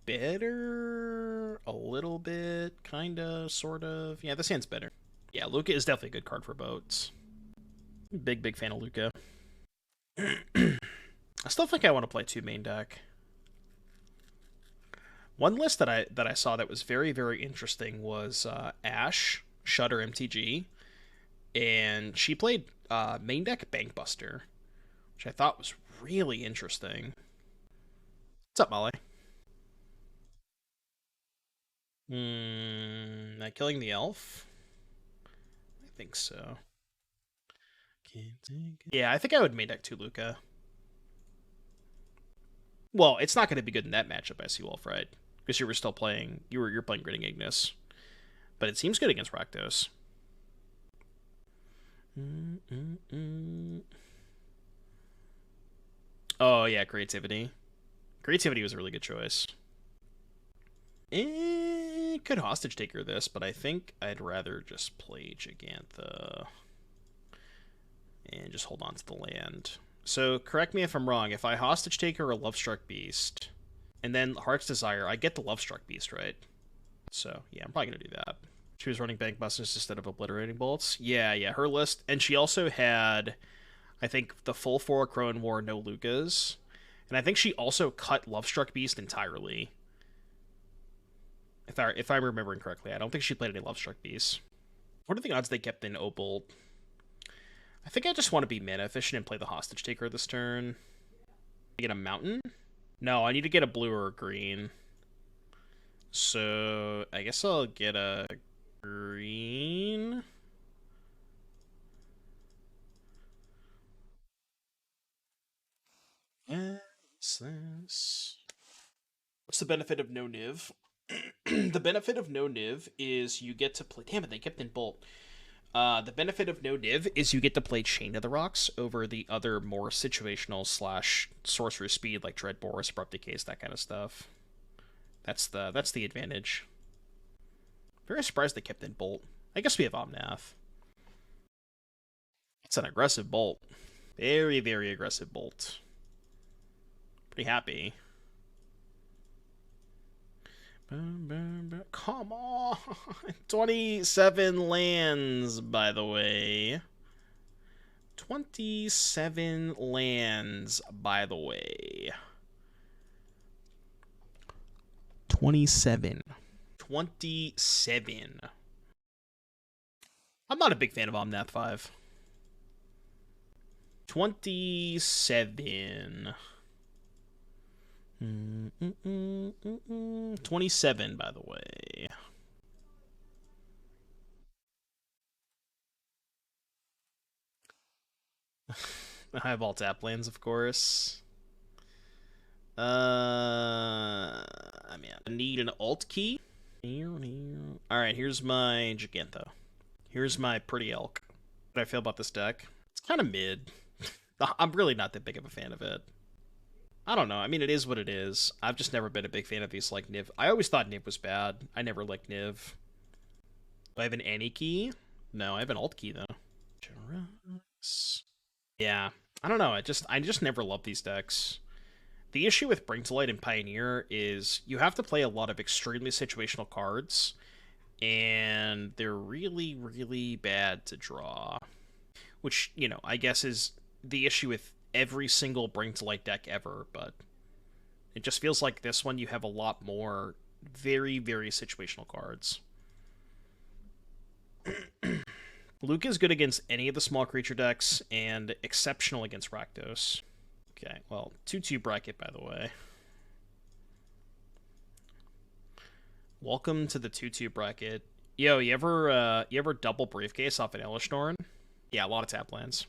Better? A little bit. Kinda. Sort of. Yeah, this hand's better. Yeah, Luca is definitely a good card for boats. Big fan of Luca. I still think I want to play 2 main deck. One list that I saw that was very, very interesting was Ash, Shudder MTG, and she played main deck Bankbuster, which I thought was really interesting. What's up, Molly? Killing the elf? I think so. Yeah, I think I would main deck Tuluka. Well, it's not going to be good in that matchup, I see, Wolf, right? Because you were still playing, you're playing Gritting Ignis. But it seems good against Rakdos. Oh, yeah, Creativity. Creativity was a really good choice. Could Hostage Taker this, but I think I'd rather just play Gigantha. And just hold on to the land. So, correct me if I'm wrong, if I Hostage Taker or Lovestruck Beast, and then Heart's Desire, I get the Lovestruck Beast, right? So, yeah, I'm probably going to do that. She was running Bank Busters instead of Obliterating Bolts. Yeah, her list. And she also had, I think, the full 4 Crone War, no Lukas. And I think she also cut Lovestruck Beast entirely. If I'm remembering correctly. I don't think she played any Lovestruck Beasts. What are the odds they kept in Obolt? I think I just want to be mana efficient and play the Hostage Taker this turn. Get a mountain? No, I need to get a blue or a green. So, I guess I'll get a green. What's this? What's the benefit of no Niv? The benefit of no Niv is you get to play... Damn it, they kept in Bolt. The benefit of no Niv is you get to play Chain of the Rocks over the other more situational / sorcerer speed like Dreadboris, Abrupt Decays, that kind of stuff. That's the advantage. Very surprised they kept in Bolt. I guess we have Omnath. It's an aggressive Bolt. Very, very aggressive Bolt. Pretty happy. Come on! 27 lands, by the way. 27 lands, by the way. 27. I'm not a big fan of Omnath 5. 27. 27, by the way. I have all tap lands, of course. I mean, I need an alt key. Alright, here's my Gigantha. Here's my pretty elk. What do I feel about this deck? It's kind of mid. I'm really not that big of a fan of it. I don't know. I mean, it is what it is. I've just never been a big fan of these, like, Niv. I always thought Niv was bad. I never liked Niv. Do I have an Annie key? No, I have an alt key, though. Yeah. I don't know. I just never loved these decks. The issue with Bring to Light and Pioneer is you have to play a lot of extremely situational cards, and they're really, really bad to draw. Which, you know, I guess is the issue with every single Bring to Light deck ever, but it just feels like this one you have a lot more very, very situational cards. Luke is good against any of the small creature decks, and exceptional against Rakdos. Okay, well, 2-2 bracket, by the way. Welcome to the 2-2 bracket. Yo, you ever double Briefcase off an Elesh Norn? Yeah, a lot of tap lands.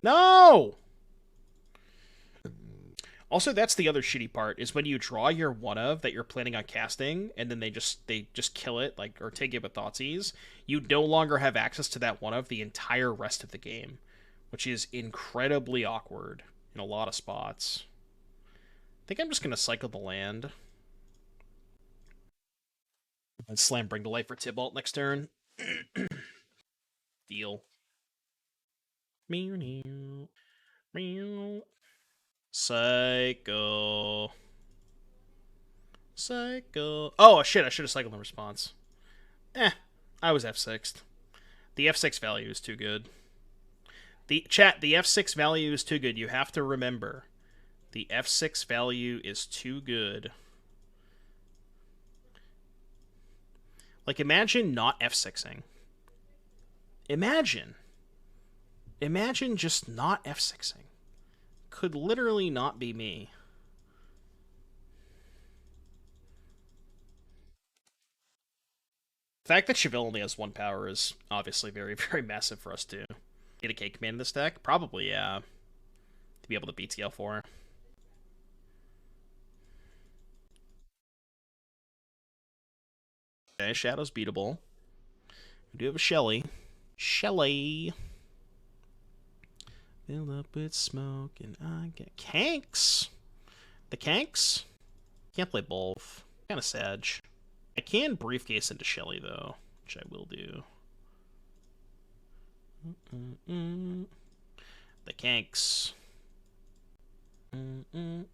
No! Also, that's the other shitty part, is when you draw your one of that you're planning on casting, and then they just kill it, like, or take it with Thoughtseize, you no longer have access to that one of the entire rest of the game, which is incredibly awkward in a lot of spots. I think I'm just gonna cycle the land. And slam Bring to Light for Tibalt next turn. Deal. Psycho. Oh, shit, I should have cycled in response. I was F6'd. The F6 value is too good. The F6 value is too good. You have to remember. The F6 value is too good. Like, imagine not F6ing. Imagine just not F6ing. Could literally not be me. The fact that Cheville only has 1 power is obviously very, very massive for us, too. Get a Cake Command in this deck? Probably, yeah. To be able to BTL for. Okay, Shadow's beatable. We do have a Shelly. Shelly. Fill up with smoke and I get Kanks. The Kanks? Can't play both. Kind of sad. I can Briefcase into Shelly though, which I will do. The Kanks. What do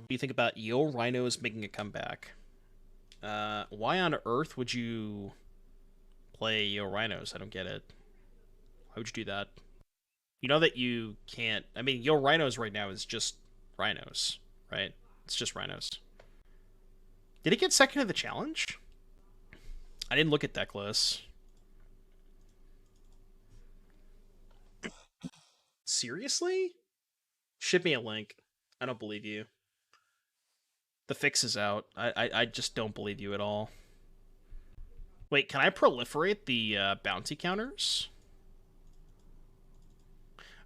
you think about Yo Rhinos making a comeback? Why on earth would you play Yo Rhinos? I don't get it. Why would you do that? You know that you can't... I mean, Yo Rhinos right now is just Rhinos, right? It's just Rhinos. Did it get second in the challenge? I didn't look at Decklist. Seriously? Ship me a link. I don't believe you. The fix is out. I just don't believe you at all. Wait, can I proliferate the bounty counters?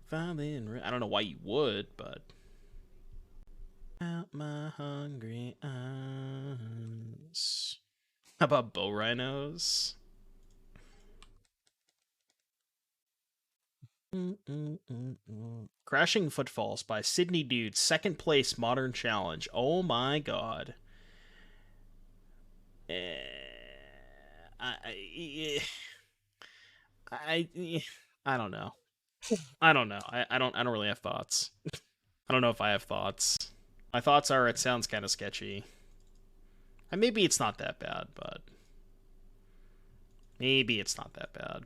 I don't know why you would, but... Out my hungry eyes. How about bow rhinos? Crashing Footfalls by Sydney Dude, second place Modern Challenge. Oh my god. I don't know. I don't know. I don't really have thoughts. I don't know if I have thoughts. My thoughts are it sounds kind of sketchy. And maybe it's not that bad, but maybe it's not that bad.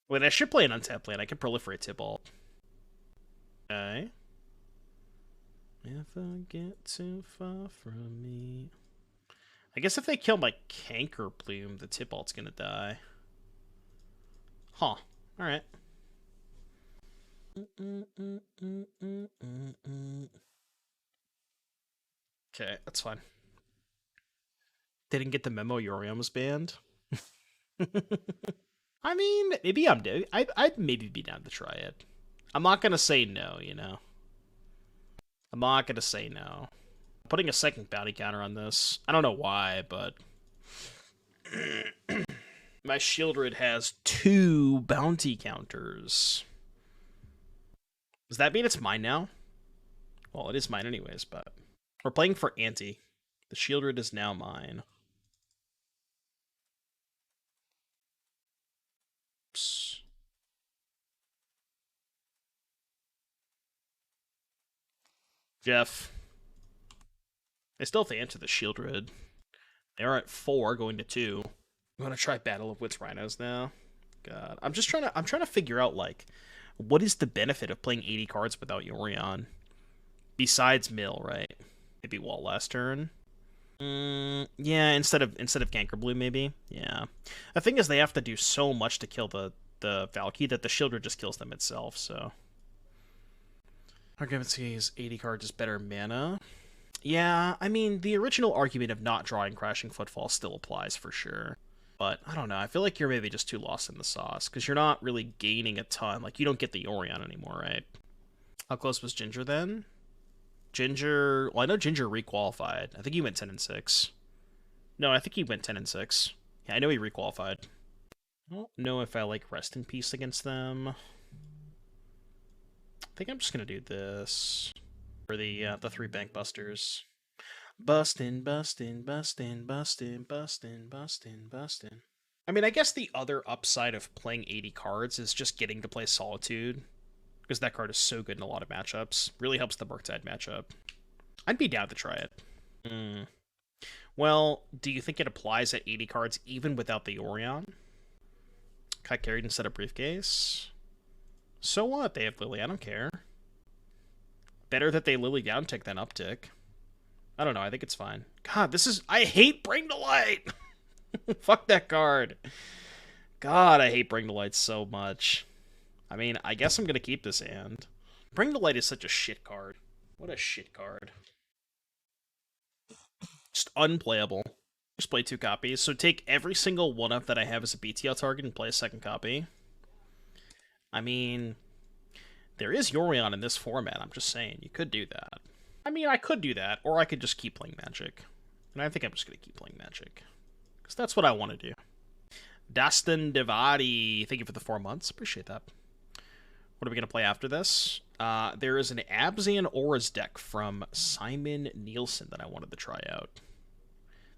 Wait, I should play an untapped land. I can proliferate Tibalt. Okay. If I get too far from me... I guess if they kill my Canker Plume, the Tibalt's gonna die. Huh. Alright. Okay, that's fine. They didn't get the memo Yorion was banned? I mean, maybe I'd maybe be down to try it. I'm not gonna say no, you know? I'm not gonna say no. I'm putting a second bounty counter on this. I don't know why, but... my Shieldred has 2 bounty counters. Does that mean it's mine now? Well, it is mine anyways, but... We're playing for Ante. The Shieldred is now mine. Oops. Jeff. I still have to answer the Shieldred. They are at 4, going to 2. I'm gonna try Battle of Wits Rhinos now. God, I'm trying to figure out, like, what is the benefit of playing 80 cards without Yorion? Besides mill, right? Maybe wall last turn. Yeah, instead of Ganker Blue, maybe. Yeah. The thing is, they have to do so much to kill the Valky that the Shieldred just kills them itself. So. Argument says 80 cards is better mana. Yeah, I mean, the original argument of not drawing Crashing Footfall still applies for sure. But, I don't know, I feel like you're maybe just too lost in the sauce, because you're not really gaining a ton. Like, you don't get the Yorion anymore, right? How close was Ginger then? Ginger... Well, I know Ginger requalified. I think he went 10-6. No, I think he went 10-6. Yeah, I know he requalified. I don't know if I like Rest in Peace against them. I think I'm just gonna do this. For the 3 Bank Busters. Bustin', bustin', bustin', bustin', bustin', bustin', bustin'. I mean, I guess the other upside of playing 80 cards is just getting to play Solitude. Because that card is so good in a lot of matchups. Really helps the Murktide matchup. I'd be down to try it. Well, do you think it applies at 80 cards even without the Yorion? Got carried instead of Briefcase? So what? They have Lily. I don't care. Better that they Lily down tick than uptick. I don't know. I think it's fine. God, this is... I hate Bring to Light! Fuck that card. God, I hate Bring to Light so much. I mean, I guess I'm gonna keep this hand. Bring to Light is such a shit card. What a shit card. Just unplayable. Just play 2 copies. So take every single 1-up that I have as a BTL target and play a 2nd copy. I mean, there is Yorion in this format. I'm just saying, you could do that. I mean, I could do that, or I could just keep playing Magic. And I think I'm just going to keep playing Magic. Because that's what I want to do. Dastan Devadi, thank you for the 4 months. Appreciate that. What are we going to play after this? There is an Abzan Auras deck from Simon Nielsen that I wanted to try out.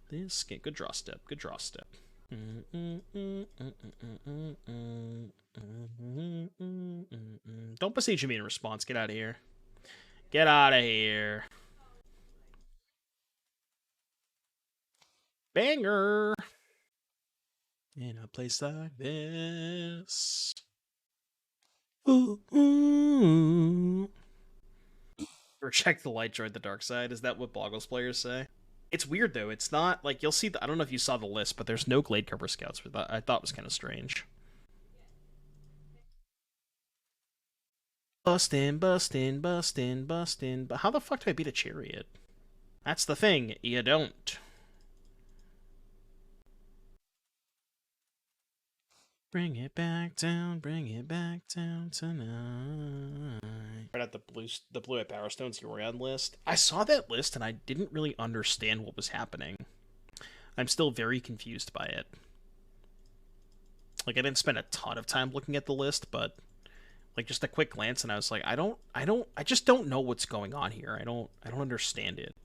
This game, good draw step, good draw step. Don't Boseiju me in response. Get out of here. Get out of here. Banger. In a place like this. Reject the light, join the dark side. Is that what Boggles players say? It's weird though. It's not like you'll see. I don't know if you saw the list, but there's no Glade Cover Scouts. But I thought was kind of strange. Bustin'. But how the fuck do I beat a Chariot? That's the thing. You don't. Bring it back down tonight. Right at the blue Power Stones Yorion list. I saw that list and I didn't really understand what was happening. I'm still very confused by it. Like, I didn't spend a ton of time looking at the list, but like just a quick glance and I was like, I just don't know what's going on here. I don't understand it.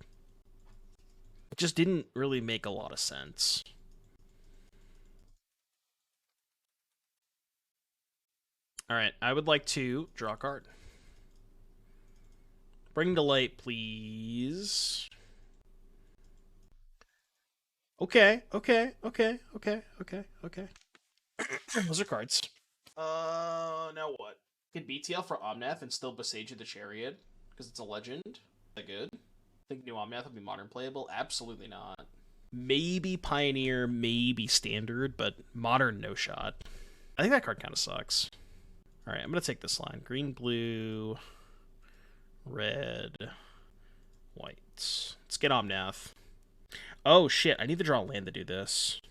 It just didn't really make a lot of sense. Alright, I would like to draw a card. Bring to light, please. Okay. Those are cards. Now what? Could BTL for Omnath and still Boseiju the Chariot? Because it's a legend. Is that good? Think new Omnath will be modern playable? Absolutely not. Maybe Pioneer, maybe Standard, but modern, no shot. I think that card kind of sucks. Alright, I'm going to take this line. Green, blue, red, white. Let's get Omnath. Oh, shit. I need to draw a land to do this.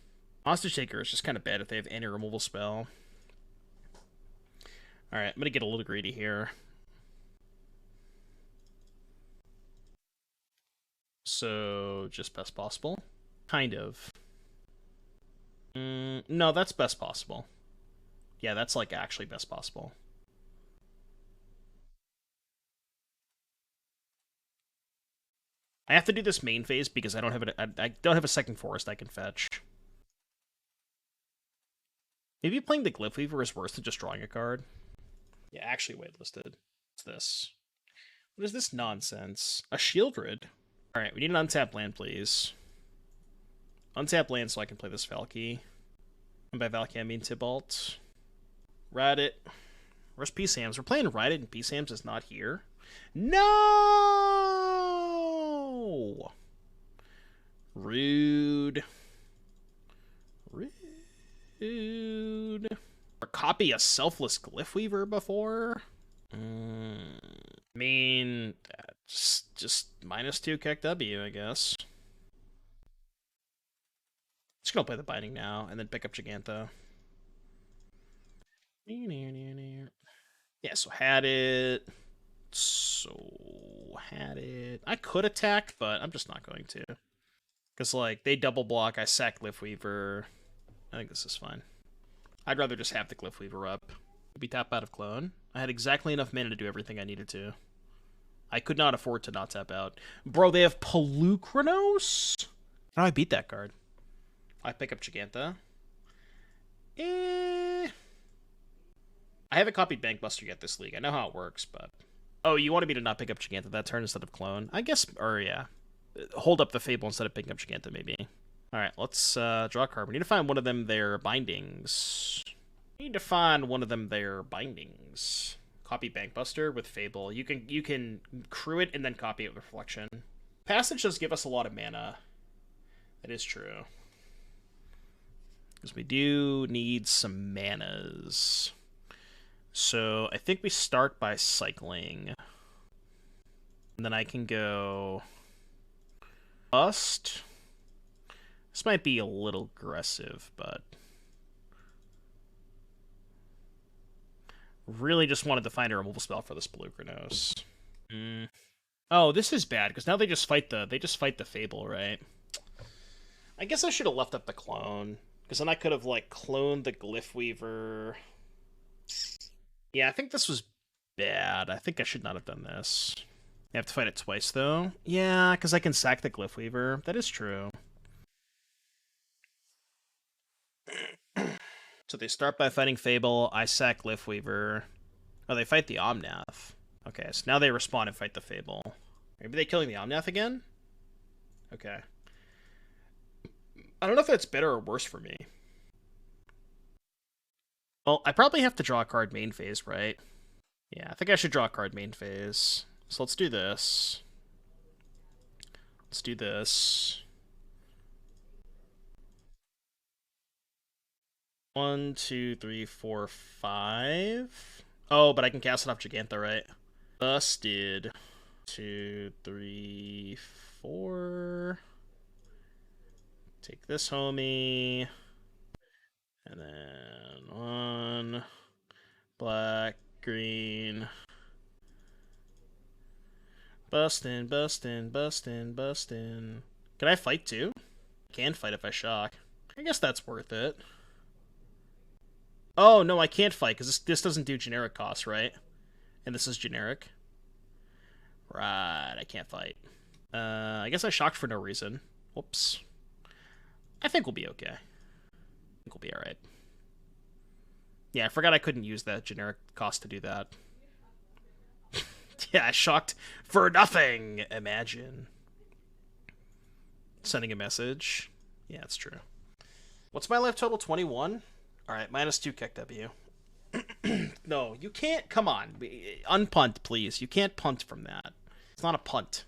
Hostage Taker is just kind of bad if they have any removal spell. Alright, I'm going to get a little greedy here. So, just best possible? Kind of. No, that's best possible. Yeah, that's like actually best possible. I have to do this main phase because I don't have a second forest I can fetch. Maybe playing the Glyphweaver is worse than just drawing a card. Yeah, actually waitlisted. What's this? What is this nonsense? A Shieldred? Alright, we need an untapped land, please. Untap land so I can play this Valky. And by Valky I mean Tibalt. Radit. Where's P-Sams? We're playing Radit and P-Sams is not here. No! Rude. Or copy a Selfless Glyphweaver before? I mean, just -2 KEKW, I guess. Just gonna play the Binding now, and then pick up Giganta. Yeah, so had it. I could attack, but I'm just not going to. Because, like, they double block, I sack Glyphweaver. I think this is fine. I'd rather just have the Glyphweaver up. Maybe tap out of Clone. I had exactly enough mana to do everything I needed to. I could not afford to not tap out. Bro, they have Pelucranos? How do I beat that card? I pick up Giganta. I haven't copied Bankbuster yet this league. I know how it works, but... Oh, you wanted me to not pick up Giganta that turn instead of Clone? I guess, or yeah. Hold up the Fable instead of picking up Giganta, maybe. Alright, let's draw a card. We need to find one of them their bindings. Copy Bankbuster with Fable. You can crew it and then copy it with Reflection. Passage does give us a lot of mana. That is true. Because we do need some manas. So I think we start by cycling. And then I can go Bust. This might be a little aggressive, but really just wanted to find a removal spell for this Belugranos. Oh, this is bad because now they just fight the Fable, right? I guess I should have left up the clone because then I could have like cloned the Glyphweaver. Yeah, I think this was bad. I think I should not have done this. I have to fight it twice though. Yeah, because I can sack the Glyphweaver. That is true. So they start by fighting Fable. I sack Glyphweaver. Oh, they fight the Omnath. Okay, so now they respawn and fight the Fable. Maybe they killing the Omnath again? Okay. I don't know if that's better or worse for me. Well, I probably have to draw a card main phase, right? Yeah, I think I should draw a card main phase. So let's do this. Let's do this. 1, 2, 3, 4, 5. Oh, but I can cast it off Gigantha, right? Busted. 2, 3, 4. Take this homie. And then 1. Black, green. Bustin', bustin', bustin', bustin'. Can I fight too? I can fight if I shock. I guess that's worth it. Oh, no, I can't fight because this doesn't do generic costs, right? And this is generic. Right, I can't fight. I guess I shocked for no reason. Whoops. I think we'll be okay. I think we'll be alright. Yeah, I forgot I couldn't use that generic cost to do that. Yeah, I shocked for nothing! Imagine. Sending a message. Yeah, it's true. What's my life total? 21? Alright, -2 KEKW. No, you can't. Come on. Unpunt, please. You can't punt from that. It's not a punt.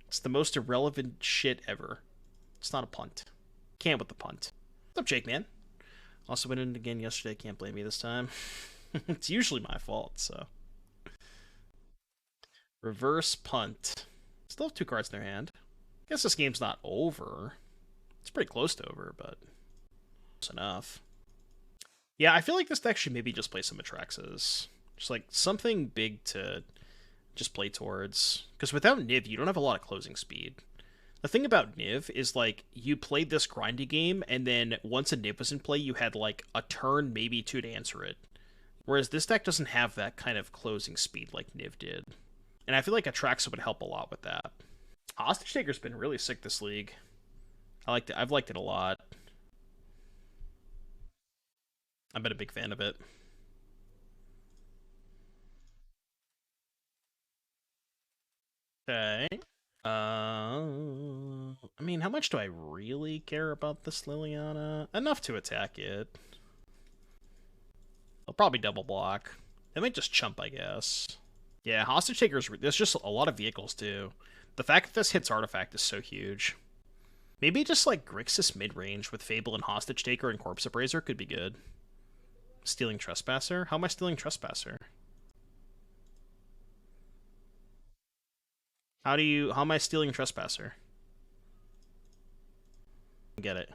It's the most irrelevant shit ever. It's not a punt. Can't with the punt. What's up, Jake, man? Also went in again yesterday. Can't blame me this time. It's usually my fault, so. Reverse punt. Still have 2 cards in their hand. I guess this game's not over. It's pretty close to over, but close enough. Yeah, I feel like this deck should maybe just play some Atraxas. Just like something big to just play towards. Because without Niv, you don't have a lot of closing speed. The thing about Niv is like you played this grindy game, and then once a Niv was in play, you had like a turn, maybe 2 to answer it. Whereas this deck doesn't have that kind of closing speed like Niv did. And I feel like Atraxa would help a lot with that. Hostage Taker's been really sick this league. I've liked it a lot. I've been a big fan of it. Okay. I mean, how much do I really care about this Liliana? Enough to attack it. I'll probably double block. They might just chump, I guess. Yeah, Hostage Takers, there's just a lot of vehicles, too. The fact that this hits Artifact is so huge. Maybe just, like, Grixis mid-range with Fable and Hostage Taker and Corpse Appraiser could be good. Stealing Trespasser? How am I stealing Trespasser? How am I stealing Trespasser? Get it.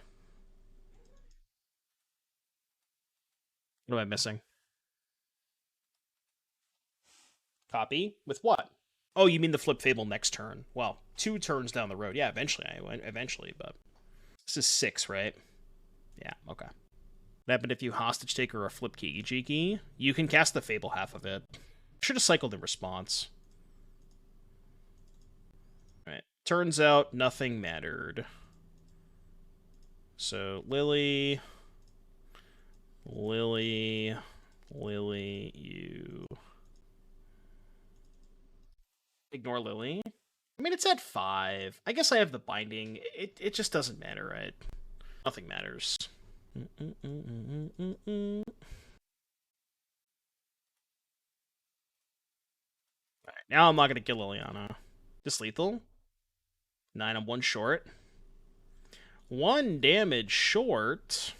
What am I missing? Copy? With what? Oh, you mean the flip Fable next turn? Well, 2 turns down the road. Yeah, eventually, but this is 6, right? Yeah, okay. What happened if you Hostage Taker or flip Kiki Jiki? You can cast the Fable half of it. Should have cycled in response. Alright. Turns out nothing mattered. So, Lily, you. Ignore Lily. I mean, it's at 5. I guess I have the binding. It just doesn't matter, right? Nothing matters. Alright, now I'm not going to kill Liliana. This lethal? 9, I'm 1 short. 1 damage short.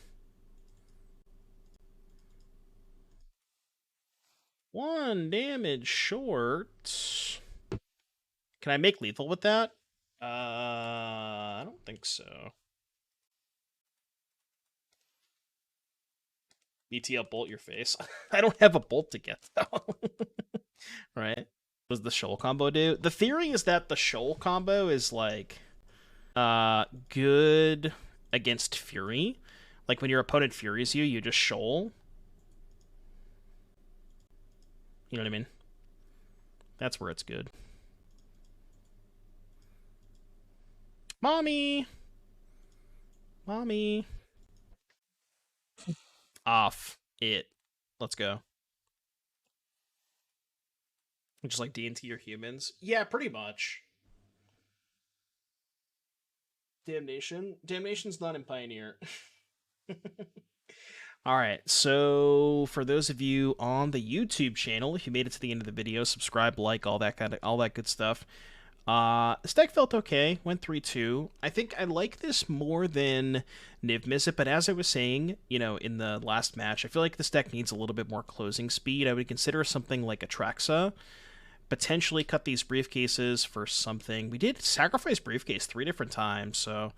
1 damage short. Can I make lethal with that? I don't think so. BTL bolt your face. I don't have a bolt to get though. Right? What does the shoal combo do? The theory is that the shoal combo is like good against Fury. Like when your opponent furies you, you just shoal. You know what I mean? That's where it's good. Mommy! Mommy! Off it. Let's go. Just like D&T or humans? Yeah, pretty much. Damnation? Damnation's not in Pioneer. Alright, so for those of you on the YouTube channel, if you made it to the end of the video, subscribe, like, all that good stuff. This deck felt okay, went 3-2. I think I like this more than Niv-Mizzet, but as I was saying, you know, in the last match, I feel like this deck needs a little bit more closing speed. I would consider something like Atraxa. Potentially cut these briefcases for something. We did sacrifice briefcase 3 different times, so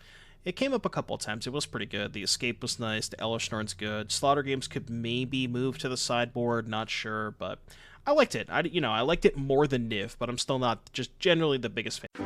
it came up a couple of times. It was pretty good. The escape was nice. The Elesh Norn's good. Slaughter Games could maybe move to the sideboard. Not sure, but I liked it. I liked it more than Niv, but I'm still not just generally the biggest fan.